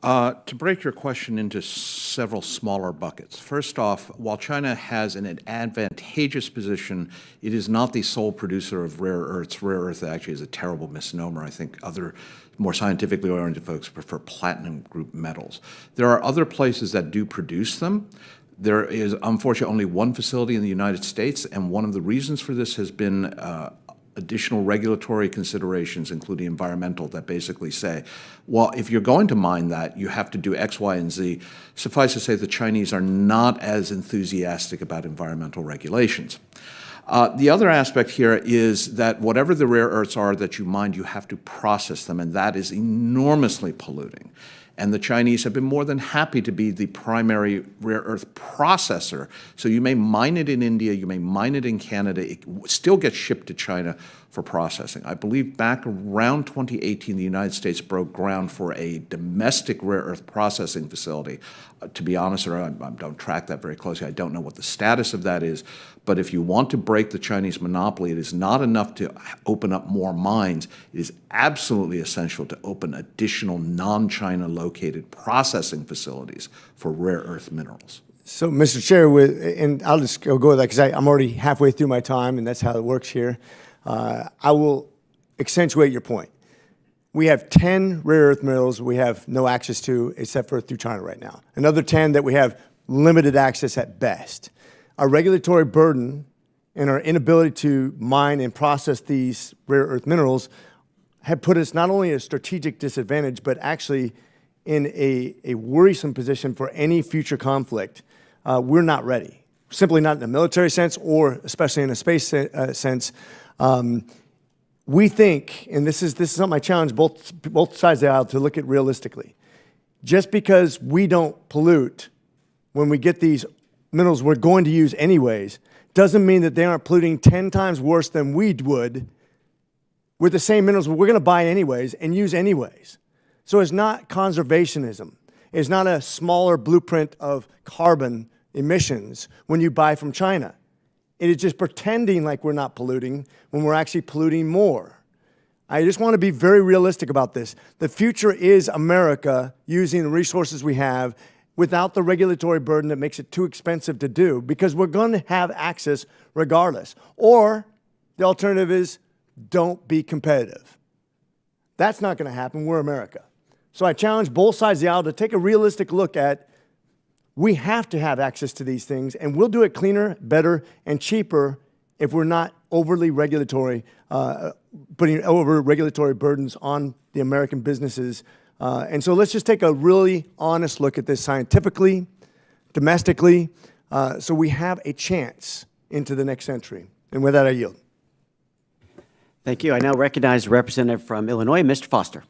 To break your question into several smaller buckets. First off, while China has an advantageous position, it is not the sole producer of rare earths. Rare earth actually is a terrible misnomer. I think other more scientifically oriented folks prefer platinum group metals. There are other places that do produce them. There is, unfortunately, only one facility in the United States, and one of the reasons for this has been additional regulatory considerations, including environmental, that basically say, well, if you're going to mine that, you have to do X, Y, and Z. Suffice to say, the Chinese are not as enthusiastic about environmental regulations. The other aspect here is that whatever the rare earths are that you mine, you have to process them, and that is enormously polluting. And the Chinese have been more than happy to be the primary rare earth processor. So you may mine it in India, you may mine it in Canada, it still gets shipped to China for processing. I believe back around 2018, the United States broke ground for a domestic rare earth processing facility. To be honest, I don't track that very closely. I don't know what the status of that is. But if you want to break the Chinese monopoly, it is not enough to open up more mines. It is absolutely essential to open additional non-China located processing facilities for rare earth minerals. So, Mr. Chair, and I'll just go with that because I'm already halfway through my time, and that's how it works here. I will accentuate your point. We have 10 rare earth minerals we have no access to except for through China right now. Another 10 that we have limited access at best. Our regulatory burden and our inability to mine and process these rare earth minerals have put us not only at a strategic disadvantage, but actually in a worrisome position for any future conflict. We're not ready, simply not in a military sense or especially in a space sense. We think, and this is something I challenge both sides of the aisle to look at realistically. Just because we don't pollute when we get these minerals we're going to use anyways, doesn't mean that they aren't polluting 10 times worse than we would with the same minerals we're going to buy anyways and use anyways. So it's not conservationism. It's not a smaller blueprint of carbon emissions when you buy from China. It is just pretending like we're not polluting when we're actually polluting more. I just want to be very realistic about this. The future is America using the resources we have without the regulatory burden that makes it too expensive to do, because we're going to have access regardless. Or the alternative is don't be competitive. That's not going to happen. We're America. So I challenge both sides of the aisle to take a realistic look at we have to have access to these things, and we'll do it cleaner, better, and cheaper if we're not overly regulatory, putting over regulatory burdens on the American businesses. And so let's just take a really honest look at this scientifically, domestically, so we have a chance into the next century. And with that, I yield. Thank you. I now recognize the representative from Illinois, Mr. Foster.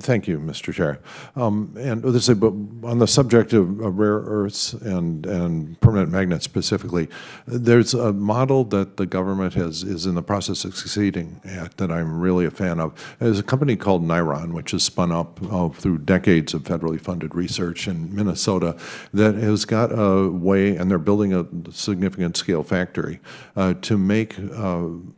Thank you, Mr. Chair. And this is on the subject of rare earths and permanent magnets specifically, there's a model that the government is in the process of succeeding at that I'm really a fan of. There's a company called Niron, which has spun up through decades of federally funded research in Minnesota that has got a way, and they're building a significant scale factory to make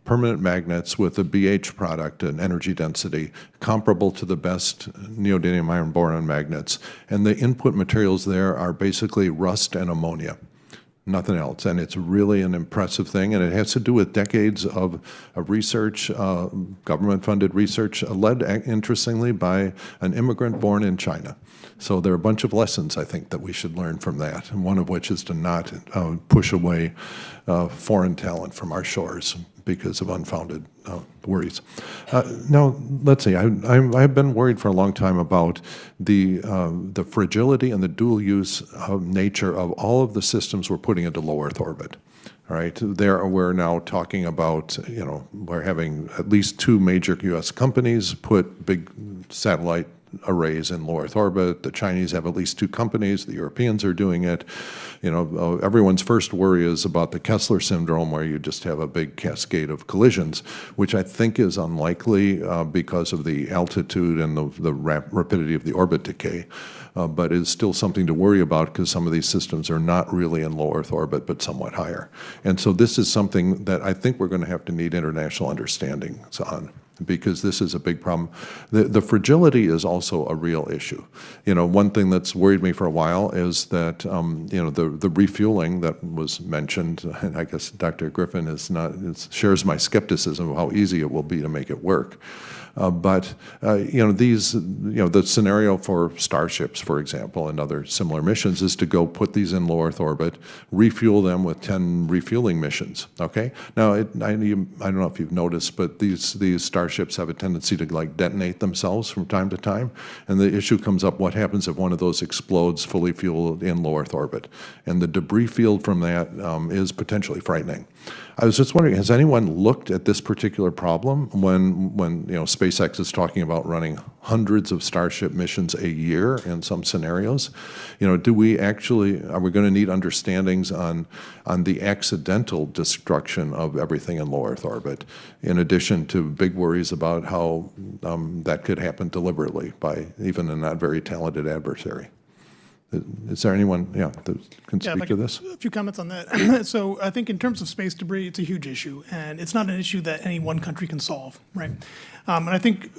permanent magnets with a BH product, an energy density, comparable to the best neodymium iron boron magnets. And the input materials there are basically rust and ammonia, nothing else. And it's really an impressive thing. And it has to do with decades of research, government-funded research, led, interestingly, by an immigrant born in China. So there are a bunch of lessons, I think, that we should learn from that, and one of which is to not push away foreign talent from our shores because of unfounded worries. Now, let's see. I've been worried for a long time about the fragility and the dual use nature of all of the systems we're putting into low Earth orbit. All right, we're now talking about, we're having at least 2 major U.S. companies put big satellite arrays in low Earth orbit. The Chinese have at least 2 companies. The Europeans are doing it. Everyone's first worry is about the Kessler syndrome, where you just have a big cascade of collisions, which I think is unlikely because of the altitude and the rapidity of the orbit decay. But is still something to worry about because some of these systems are not really in low Earth orbit, but somewhat higher. And so this is something that I think we're going to have to need international understanding on, because this is a big problem. The fragility is also a real issue. One thing that's worried me for a while is that, the refueling that was mentioned, and I guess Dr. Griffin shares my skepticism of how easy it will be to make it work. The scenario for Starships, for example, and other similar missions is to go put these in low Earth orbit, refuel them with 10 refueling missions, okay? Now, I don't know if you've noticed, but these Starships have a tendency to detonate themselves from time to time, and the issue comes up, what happens if one of those explodes fully fueled in low Earth orbit? And the debris field from that is potentially frightening. I was just wondering, has anyone looked at this particular problem when SpaceX is talking about running hundreds of Starship missions a year in some scenarios? Are we going to need understandings on the accidental destruction of everything in low Earth orbit, in addition to big worries about how that could happen deliberately by even a not very talented adversary? Is there anyone, that can speak to this? A few comments on that. So I think in terms of space debris, it's a huge issue, and it's not an issue that any one country can solve, right? And I think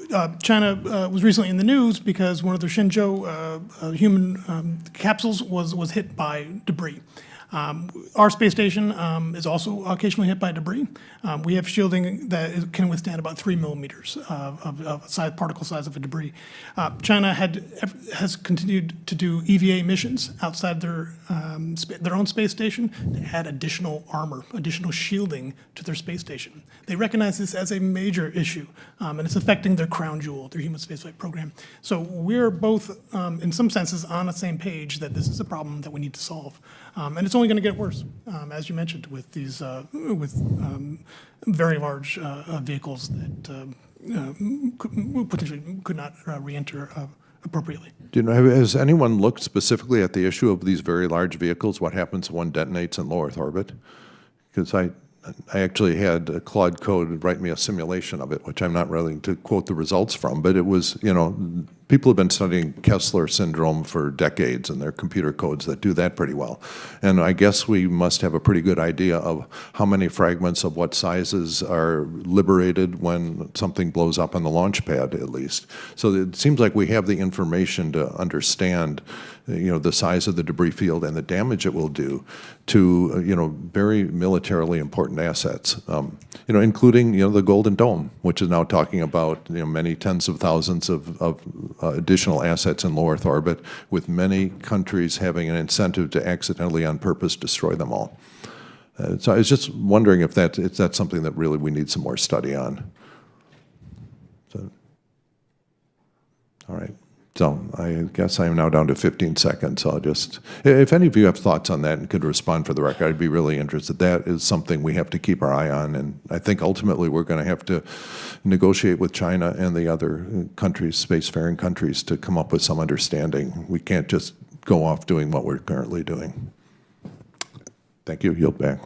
China was recently in the news because one of their Shenzhou human capsules was hit by debris. Our space station is also occasionally hit by debris. We have shielding that can withstand about 3 millimeters of particle size of a debris. China has continued to do EVA missions outside their own space station to add additional armor, additional shielding to their space station. They recognize this as a major issue, and it's affecting their crown jewel, their human spaceflight program. So we're both, in some senses, on the same page that this is a problem that we need to solve. And it's only going to get worse, as you mentioned, with these very large vehicles that potentially could not re-enter appropriately. Has anyone looked specifically at the issue of these very large vehicles? What happens when one detonates in low Earth orbit? Because I actually had Claude Code write me a simulation of it, which I'm not willing to quote the results from, but it was, people have been studying Kessler syndrome for decades, and there are computer codes that do that pretty well. And I guess we must have a pretty good idea of how many fragments of what sizes are liberated when something blows up on the launch pad, at least. So it seems like we have the information to understand the size of the debris field and the damage it will do to, very militarily important assets, including, the Golden Dome, which is now talking about, many tens of thousands of additional assets in low Earth orbit, with many countries having an incentive to accidentally, on purpose, destroy them all. So I was just wondering if that's something that really we need some more study on. So, all right. So I guess I am now down to 15 seconds. So I'll just, if any of you have thoughts on that and could respond for the record, I'd be really interested. That is something we have to keep our eye on. And I think ultimately we're going to have to negotiate with China and the other countries, spacefaring countries, to come up with some understanding. We can't just go off doing what we're currently doing. Thank you. Yield back.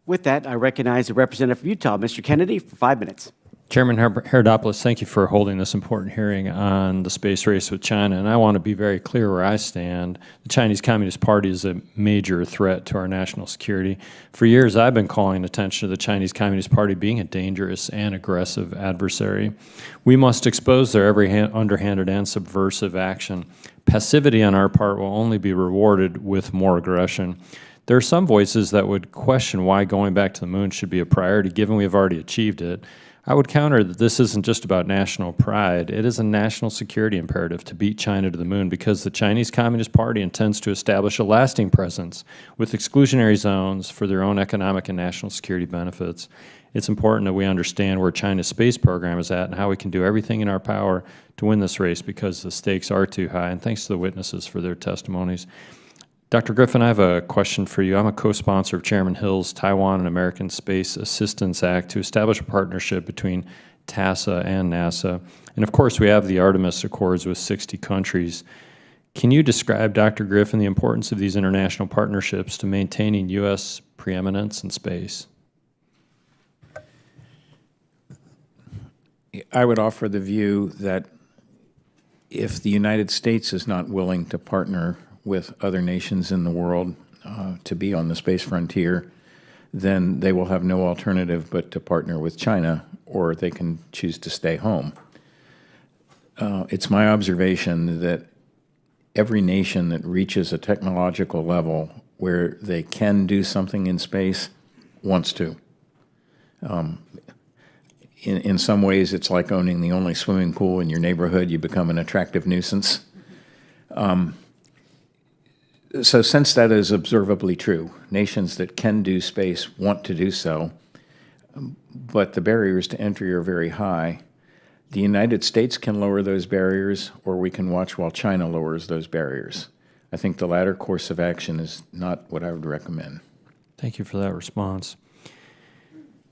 With that, I recognize the representative from Utah, Mr. Kennedy, for 5 minutes. Chairman Herodopoulos, thank you for holding this important hearing on the space race with China. And I want to be very clear where I stand. The Chinese Communist Party is a major threat to our national security. For years, I've been calling attention to the Chinese Communist Party being a dangerous and aggressive adversary. We must expose their every underhanded and subversive action. Passivity on our part will only be rewarded with more aggression. There are some voices that would question why going back to the moon should be a priority, given we have already achieved it. I would counter that this isn't just about national pride. It is a national security imperative to beat China to the moon because the Chinese Communist Party intends to establish a lasting presence with exclusionary zones for their own economic and national security benefits. It's important that we understand where China's space program is at and how we can do everything in our power to win this race because the stakes are too high. And thanks to the witnesses for their testimonies. Dr. Griffin, I have a question for you. I'm a co-sponsor of Chairman Hill's Taiwan and American Space Assistance Act to establish a partnership between TASA and NASA. And of course, we have the Artemis Accords with 60 countries. Can you describe, Dr. Griffin, the importance of these international partnerships to maintaining U.S. preeminence in space? I would offer the view that if the United States is not willing to partner with other nations in the world to be on the space frontier, then they will have no alternative but to partner with China, or they can choose to stay home. It's my observation that every nation that reaches a technological level where they can do something in space wants to. In some ways, it's like owning the only swimming pool in your neighborhood. You become an attractive nuisance. So since that is observably true, nations that can do space want to do so, but the barriers to entry are very high. The United States can lower those barriers, or we can watch while China lowers those barriers. I think the latter course of action is not what I would recommend. Thank you for that response.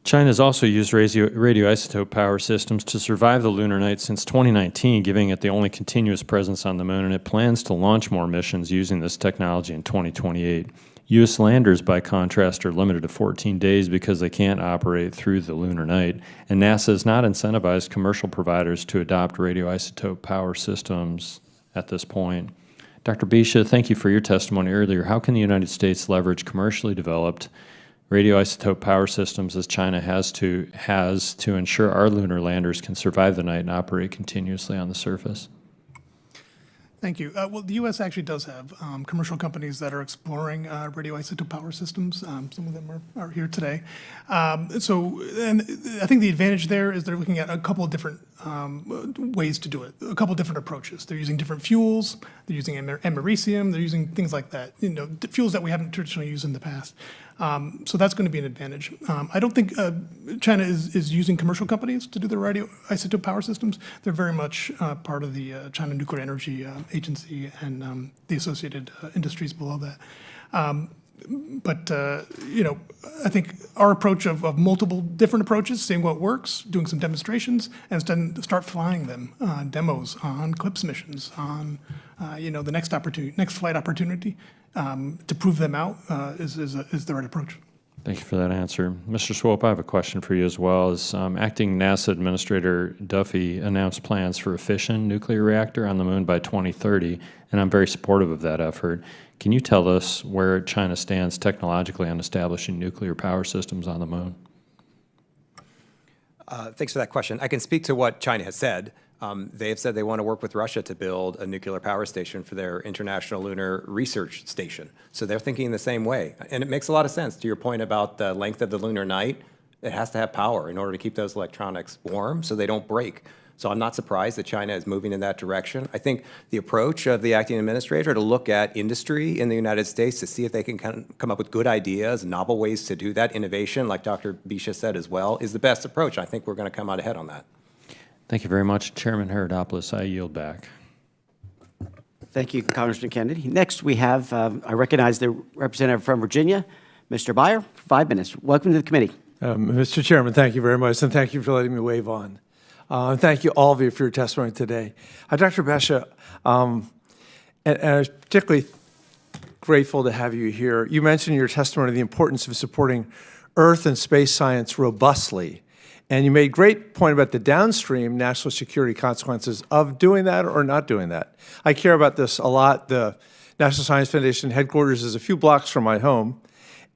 China has also used radioisotope power systems to survive the lunar night since 2019, giving it the only continuous presence on the moon, and it plans to launch more missions using this technology in 2028. U.S. landers, by contrast, are limited to 14 days because they can't operate through the lunar night, and NASA has not incentivized commercial providers to adopt radioisotope power systems at this point. Dr. Bisha, thank you for your testimony earlier. How can the United States leverage commercially developed radioisotope power systems as China has to ensure our lunar landers can survive the night and operate continuously on the surface? Thank you. Well, the U.S. actually does have commercial companies that are exploring radioisotope power systems. Some of them are here today. And I think the advantage there is they're looking at a couple of different ways to do it, a couple of different approaches. They're using different fuels. They're using americium. They're using things like that, fuels that we haven't traditionally used in the past. So that's going to be an advantage. I don't think China is using commercial companies to do their radioisotope power systems. They're very much part of the China Nuclear Energy Agency and the associated industries below that. I think our approach of multiple different approaches, seeing what works, doing some demonstrations, and then start flying them, demos on CLIPS missions, on the next flight opportunity, to prove them out is the right approach. Thank you for that answer. Mr. Swope, I have a question for you as well. As Acting NASA Administrator Duffy announced plans for a fission nuclear reactor on the moon by 2030, and I'm very supportive of that effort. Can you tell us where China stands technologically on establishing nuclear power systems on the moon? Thanks for that question. I can speak to what China has said. They have said they want to work with Russia to build a nuclear power station for their International Lunar Research Station. So they're thinking the same way. And it makes a lot of sense to your point about the length of the lunar night. It has to have power in order to keep those electronics warm so they don't break. So I'm not surprised that China is moving in that direction. I think the approach of the acting administrator to look at industry in the United States to see if they can come up with good ideas, novel ways to do that, innovation, like Dr. Bisha said as well, is the best approach. I think we're going to come out ahead on that. Thank you very much. Chairman Herodopoulos, I yield back. Thank you, Congressman Kennedy. Next, we have, I recognize the representative from Virginia, Mr. Byer, for 5 minutes. Welcome to the committee. Mr. Chairman, thank you very much, and thank you for letting me wave on. And thank you, all of you, for your testimony today. Dr. Besha, and I was particularly grateful to have you here. You mentioned in your testimony the importance of supporting Earth and space science robustly. And you made a great point about the downstream national security consequences of doing that or not doing that. I care about this a lot. The National Science Foundation headquarters is a few blocks from my home,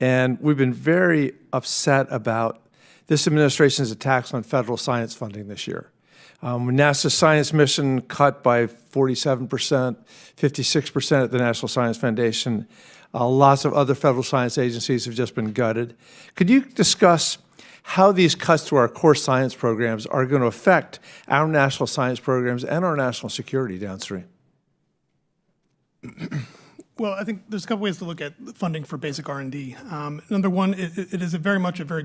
and we've been very upset about this administration's attacks on federal science funding this year. NASA's science mission cut by 47%, 56% at the National Science Foundation. Lots of other federal science agencies have just been gutted. Could you discuss how these cuts to our core science programs are going to affect our national science programs and our national security downstream? Well, I think there's a couple ways to look at funding for basic R&D. Number one, it is very much a very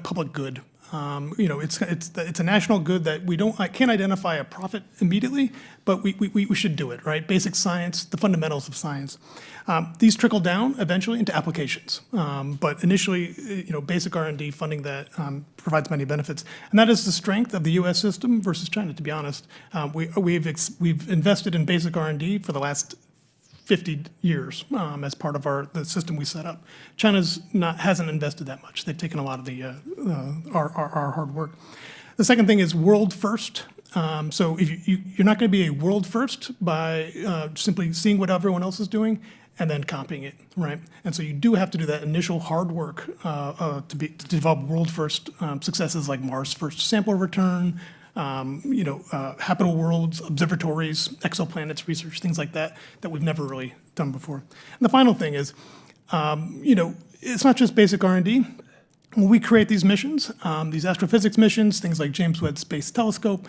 public good. It's a national good that I can't identify a profit immediately, but we should do it, right? Basic science, the fundamentals of science. These trickle down eventually into applications, but initially, basic R&D funding that provides many benefits, and that is the strength of the U.S. system versus China. To be honest, we've invested in basic R&D for the last 50 years as part of the system we set up. China's hasn't invested that much. They've taken a lot of our hard work. The second thing is world first. So if you're not going to be a world first by simply seeing what everyone else is doing and then copying it, right? And so you do have to do that initial hard work to develop world first successes like Mars first sample return, habitable worlds, observatories, exoplanets research, things like that we've never really done before. And the final thing is, it's not just basic R&D. When we create these missions, these astrophysics missions, things like James Webb Space Telescope,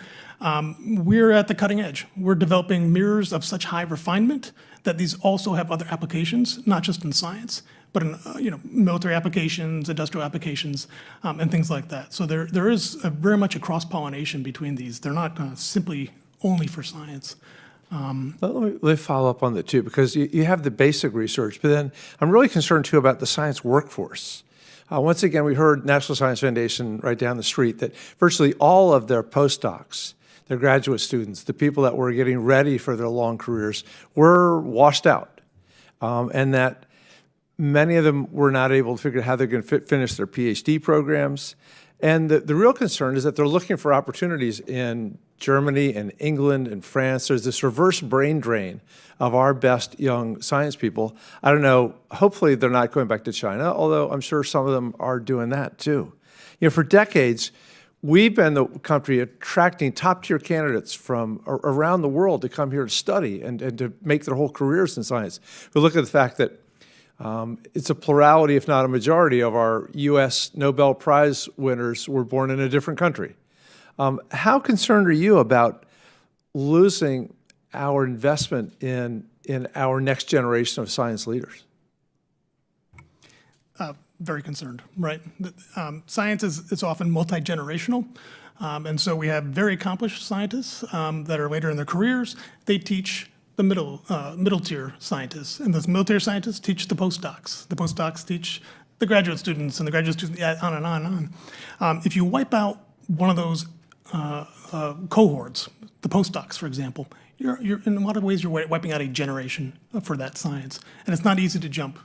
we're at the cutting edge. We're developing mirrors of such high refinement that these also have other applications, not just in science, but in military applications, industrial applications, and things like that. So there is very much a cross-pollination between these. They're not simply only for science. Let me follow up on that too, because you have the basic research, but then I'm really concerned too about the science workforce. Once again, we heard National Science Foundation right down the street that virtually all of their postdocs, their graduate students, the people that were getting ready for their long careers were washed out, and that many of them were not able to figure out how they're going to finish their PhD programs. And the real concern is that they're looking for opportunities in Germany and England and France. There's this reverse brain drain of our best young science people. I don't know, hopefully they're not going back to China, although I'm sure some of them are doing that too. For decades, we've been the country attracting top-tier candidates from around the world to come here to study and to make their whole careers in science. We look at the fact that it's a plurality, if not a majority, of our U.S. Nobel Prize winners were born in a different country. How concerned are you about losing our investment in our next generation of science leaders? Very concerned, right? Science is often multi-generational, and so we have very accomplished scientists that are later in their careers. They teach the middle tier scientists, and those middle tier scientists teach the postdocs. The postdocs teach the graduate students, and the graduate students, on and on and on. If you wipe out one of those cohorts, the postdocs, for example, you're in a lot of ways you're wiping out a generation for that science, and it's not easy to jump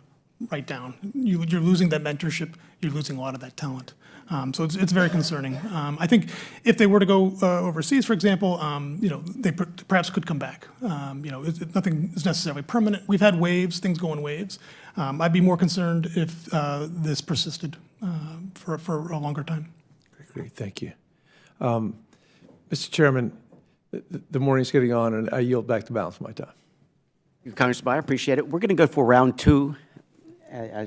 right down. You're losing that mentorship. You're losing a lot of that talent. So it's very concerning. I think if they were to go overseas, for example, they perhaps could come back. Nothing is necessarily permanent. We've had waves, things go in waves. I'd be more concerned if this persisted for a longer time. Great, thank you. Mr. Chairman, the morning's getting on, and I yield back the balance of my time. Congressman Byer, appreciate it. We're going to go for round two.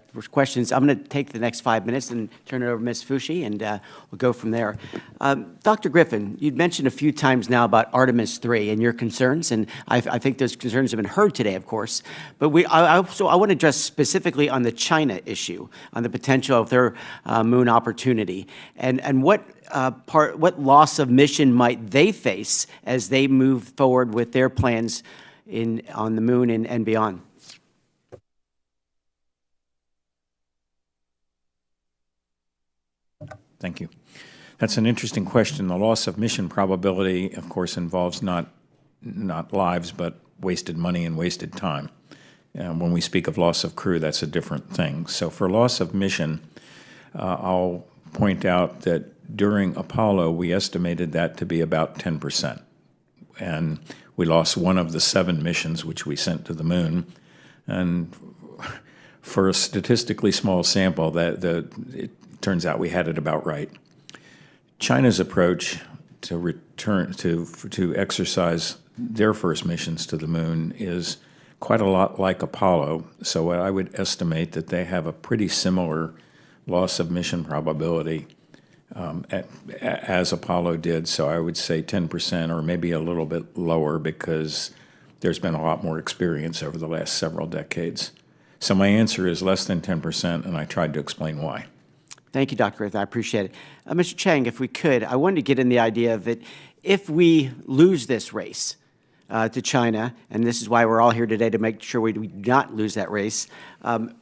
For questions, I'm going to take the next 5 minutes and turn it over to Ms. Fushi, and we'll go from there. Dr. Griffin, you'd mentioned a few times now about Artemis 3 and your concerns, and I think those concerns have been heard today, of course. But I want to address specifically on the China issue, on the potential of their moon opportunity, and what loss of mission might they face as they move forward with their plans on the moon and beyond? Thank you. That's an interesting question. The loss of mission probability, of course, involves not lives, but wasted money and wasted time. When we speak of loss of crew, that's a different thing. So for loss of mission, I'll point out that during Apollo, we estimated that to be about 10%. And we lost one of the 7 missions which we sent to the moon. And for a statistically small sample, it turns out we had it about right. China's approach to return to exercise their first missions to the moon is quite a lot like Apollo. So I would estimate that they have a pretty similar loss of mission probability as Apollo did. So I would say 10% or maybe a little bit lower because there's been a lot more experience over the last several decades. So my answer is less than 10%, and I tried to explain why. Thank you, Dr. Rith. I appreciate it. Mr. Chang, if we could, I wanted to get in the idea that if we lose this race to China, and this is why we're all here today to make sure we do not lose that race,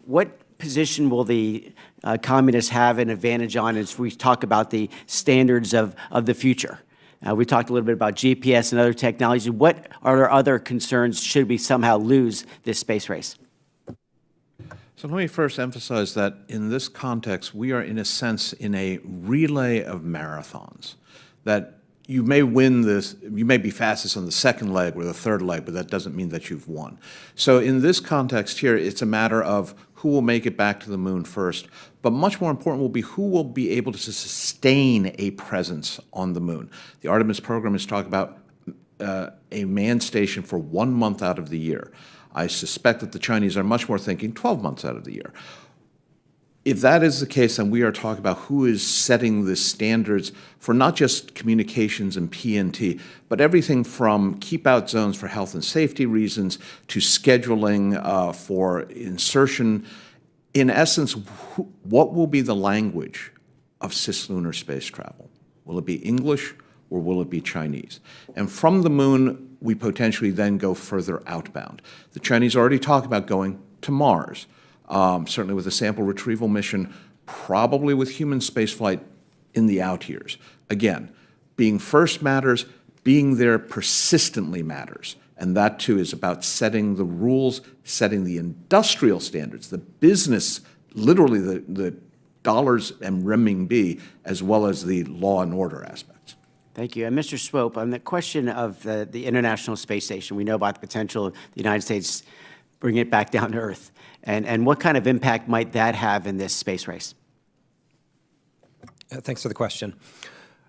what position will the communists have an advantage on as we talk about the standards of the future? We talked a little bit about GPS and other technologies. What are our other concerns should we somehow lose this space race? So let me first emphasize that in this context, we are in a sense in a relay of marathons, that you may win this, you may be fastest on the second leg or the third leg, but that doesn't mean that you've won. So in this context here, it's a matter of who will make it back to the moon first, but much more important will be who will be able to sustain a presence on the moon. The Artemis program is talking about a manned station for 1 month out of the year. I suspect that the Chinese are much more thinking 12 months out of the year. If that is the case, then we are talking about who is setting the standards for not just communications and PNT, but everything from keep-out zones for health and safety reasons to scheduling for insertion. In essence, what will be the language of cislunar space travel? Will it be English or will it be Chinese? And from the moon, we potentially then go further outbound. The Chinese already talk about going to Mars, certainly with a sample retrieval mission, probably with human spaceflight in the out years. Again, being first matters, being there persistently matters. And that too is about setting the rules, setting the industrial standards, the business, literally the dollars and renminbi, as well as the law and order aspects. Thank you. And Mr. Swope, on the question of the International Space Station, we know about the potential of the United States bringing it back down to Earth. And what kind of impact might that have in this space race? Thanks for the question.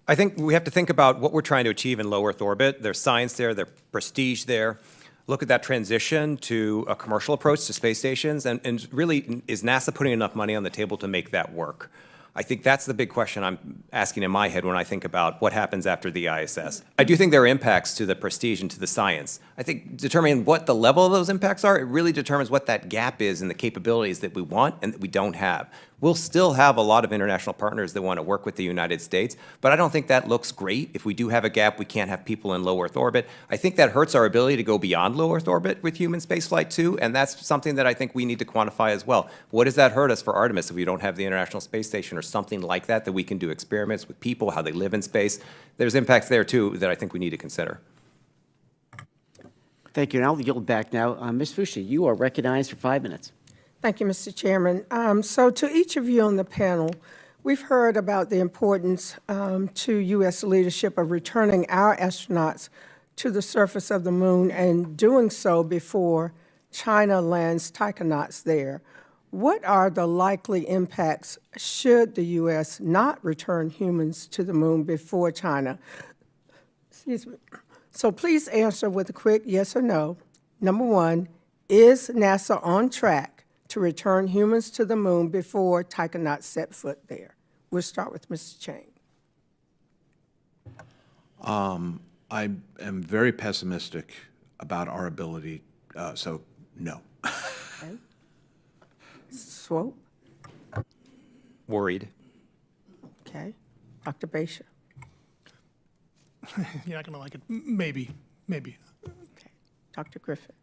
I think we have to think about what we're trying to achieve in low Earth orbit. There's science there, there's prestige there. Look at that transition to a commercial approach to space stations, and really, is NASA putting enough money on the table to make that work? I think that's the big question I'm asking in my head when I think about what happens after the ISS. I do think there are impacts to the prestige and to the science. I think determining what the level of those impacts are, it really determines what that gap is in the capabilities that we want and that we don't have. We'll still have a lot of international partners that want to work with the United States, but I don't think that looks great. If we do have a gap, we can't have people in low Earth orbit. I think that hurts our ability to go beyond low Earth orbit with human spaceflight too, and that's something that I think we need to quantify as well. What does that hurt us for Artemis if we don't have the International Space Station or something like that, that we can do experiments with people, how they live in space? There's impacts there too that I think we need to consider. Thank you. And I'll yield back now. Ms. Fushi, you are recognized for 5 minutes. Thank you, Mr. Chairman. So to each of you on the panel, we've heard about the importance to U.S. leadership of returning our astronauts to the surface of the moon and doing so before China lands taikonauts there. What are the likely impacts should the U.S. not return humans to the moon before China? Excuse me. So please answer with a quick yes or no. Number one, is NASA on track to return humans to the moon before taikonauts set foot there? We'll start with Mr. Chang. I am very pessimistic about our ability, so no. Okay. Swope? Worried. Okay. Dr. Baisha? You're not going to like it. Maybe. Okay. Dr. Griffin.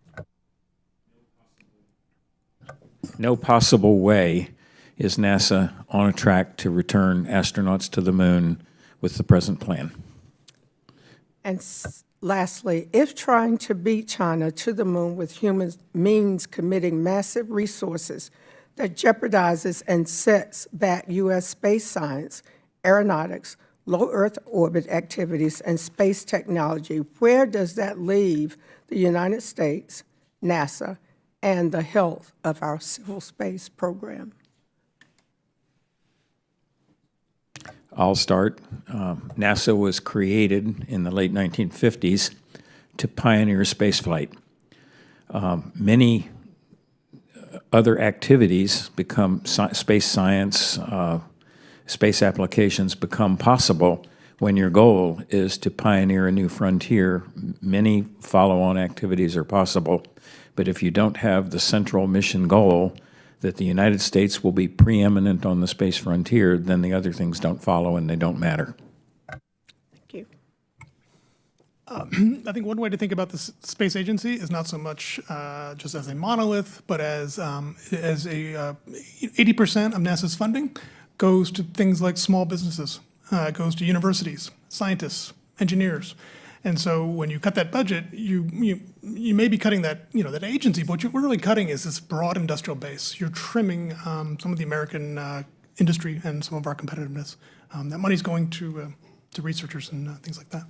No possible way is NASA on a track to return astronauts to the moon with the present plan. And lastly, if trying to beat China to the moon with humans means committing massive resources that jeopardizes and sets back U.S. space science, aeronautics, low Earth orbit activities, and space technology, where does that leave the United States, NASA, and the health of our civil space program? I'll start. NASA was created in the late 1950s to pioneer spaceflight. Many other activities become space science, space applications become possible when your goal is to pioneer a new frontier. Many follow-on activities are possible, but if you don't have the central mission goal that the United States will be preeminent on the space frontier, then the other things don't follow and they don't matter. Thank you. I think one way to think about the space agency is not so much just as a monolith, but as 80% of NASA's funding goes to things like small businesses, goes to universities, scientists, engineers. And so when you cut that budget, you may be cutting that, that agency, but what you're really cutting is this broad industrial base. You're trimming some of the American industry and some of our competitiveness. That money's going to researchers and things like that.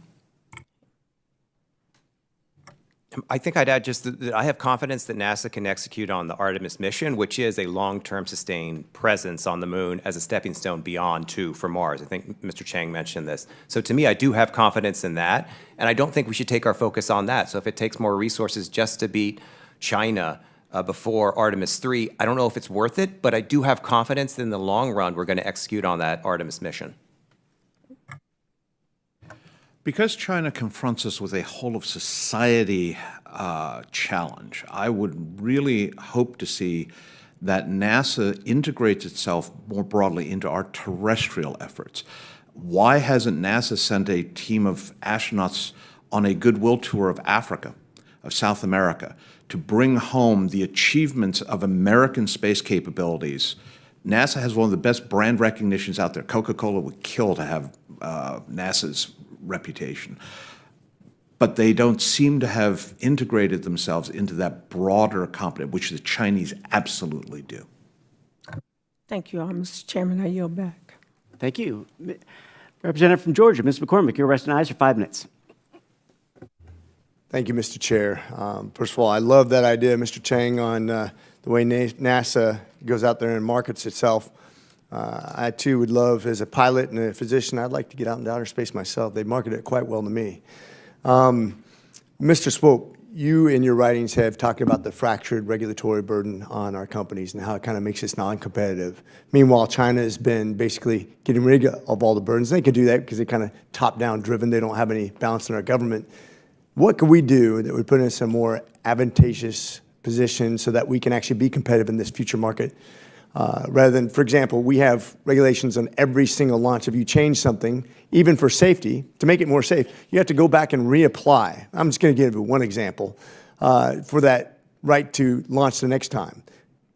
I think I'd add just that I have confidence that NASA can execute on the Artemis mission, which is a long-term sustained presence on the moon as a stepping stone beyond, too, for Mars. I think Mr. Chang mentioned this. So to me, I do have confidence in that, and I don't think we should take our focus on that. So if it takes more resources just to beat China before Artemis 3, I don't know if it's worth it, but I do have confidence that in the long run, we're going to execute on that Artemis mission. Because China confronts us with a whole of society challenge, I would really hope to see that NASA integrates itself more broadly into our terrestrial efforts. Why hasn't NASA sent a team of astronauts on a goodwill tour of Africa, of South America, to bring home the achievements of American space capabilities? NASA has one of the best brand recognitions out there. Coca-Cola would kill to have NASA's reputation. But they don't seem to have integrated themselves into that broader competence, which the Chinese absolutely do. Thank you, Mr. Chairman. I yield back. Thank you. Representative from Georgia, Ms. McCormick, you're recognized for 5 minutes. Thank you, Mr. Chair. First of all, I love that idea, Mr. Chang, on the way NASA goes out there and markets itself. I, too, would love, as a pilot and a physician, I'd like to get out into outer space myself. They market it quite well to me. Mr. Swope, you in your writings have talked about the fractured regulatory burden on our companies and how it kind of makes us non-competitive. Meanwhile, China has been basically getting rid of all the burdens. They can do that because they're kind of top-down driven. They don't have any balance in our government. What can we do that would put us in a more advantageous position so that we can actually be competitive in this future market? Rather than, for example, we have regulations on every single launch. If you change something, even for safety, to make it more safe, you have to go back and reapply. I'm just going to give you one example for that right to launch the next time.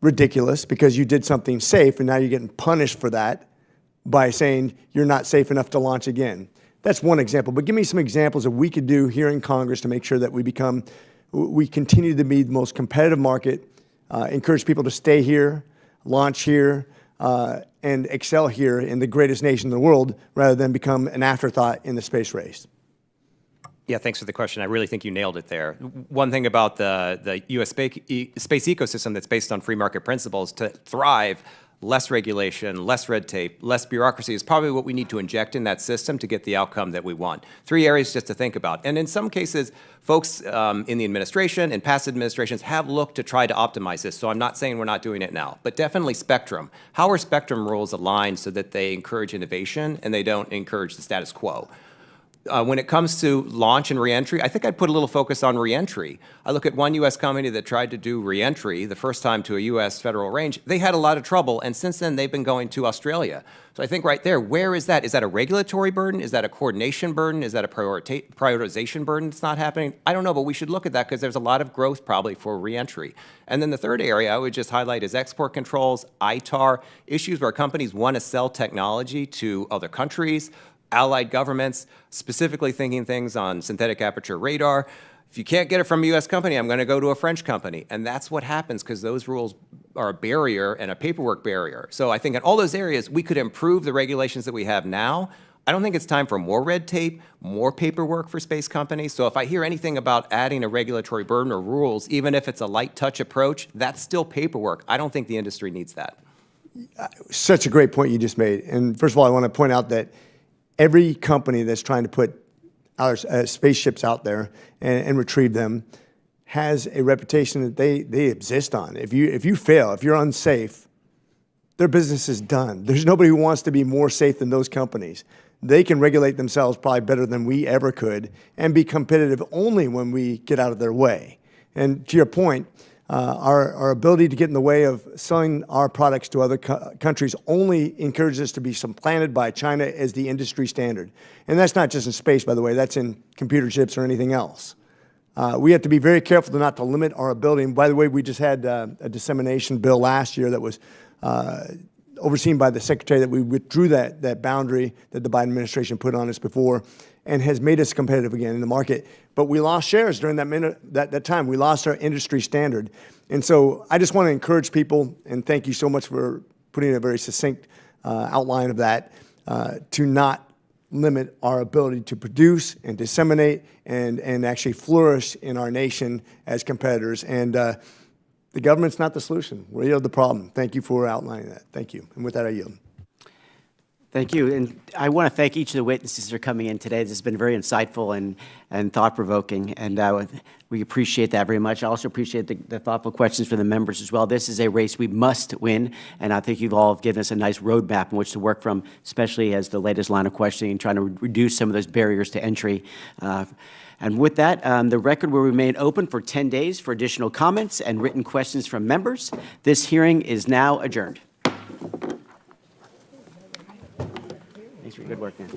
Ridiculous, because you did something safe, and now you're getting punished for that by saying you're not safe enough to launch again. That's one example, but give me some examples that we could do here in Congress to make sure that we continue to be the most competitive market, encourage people to stay here, launch here, and excel here in the greatest nation in the world, rather than become an afterthought in the space race. Yeah, thanks for the question. I really think you nailed it there. One thing about the U.S. space ecosystem that's based on free market principles, to thrive, less regulation, less red tape, less bureaucracy is probably what we need to inject in that system to get the outcome that we want. 3 areas just to think about. And in some cases, folks in the administration and past administrations have looked to try to optimize this, so I'm not saying we're not doing it now. But definitely spectrum. How are spectrum rules aligned so that they encourage innovation and they don't encourage the status quo? When it comes to launch and reentry, I think I'd put a little focus on reentry. I look at one U.S. company that tried to do reentry the first time to a U.S. federal range. They had a lot of trouble, and since then they've been going to Australia. So I think right there, where is that? Is that a regulatory burden? Is that a coordination burden? Is that a prioritization burden that's not happening? I don't know, but we should look at that because there's a lot of growth probably for reentry. And then the third area I would just highlight is export controls, ITAR, issues where companies want to sell technology to other countries, allied governments, specifically thinking things on synthetic aperture radar. If you can't get it from a U.S. company, I'm going to go to a French company. And that's what happens because those rules are a barrier and a paperwork barrier. So I think in all those areas, we could improve the regulations that we have now. I don't think it's time for more red tape, more paperwork for space companies. So if I hear anything about adding a regulatory burden or rules, even if it's a light touch approach, that's still paperwork. I don't think the industry needs that. Such a great point you just made. And first of all, I want to point out that every company that's trying to put our spaceships out there and retrieve them has a reputation that they exist on. If you fail, if you're unsafe, their business is done. There's nobody who wants to be more safe than those companies. They can regulate themselves probably better than we ever could and be competitive only when we get out of their way. And to your point, our ability to get in the way of selling our products to other countries only encourages us to be supplanted by China as the industry standard. And that's not just in space, by the way. That's in computer chips or anything else. We have to be very careful not to limit our ability. And by the way, we just had a dissemination bill last year that was overseen by the Secretary that we withdrew that boundary that the Biden administration put on us before and has made us competitive again in the market. But we lost shares during that time. We lost our industry standard. And so I just want to encourage people, and thank you so much for putting a very succinct outline of that, to not limit our ability to produce and disseminate and actually flourish in our nation as competitors. And the government's not the solution. We're the problem. Thank you for outlining that. Thank you. And with that, I yield. Thank you. And I want to thank each of the witnesses for coming in today. This has been very insightful and thought-provoking, and we appreciate that very much. I also appreciate the thoughtful questions from the members as well. This is a race we must win, and I think you've all given us a nice roadmap in which to work from, especially as the latest line of questioning, trying to reduce some of those barriers to entry. And with that, the record will remain open for 10 days for additional comments and written questions from members. This hearing is now adjourned. Thanks for your good work, man.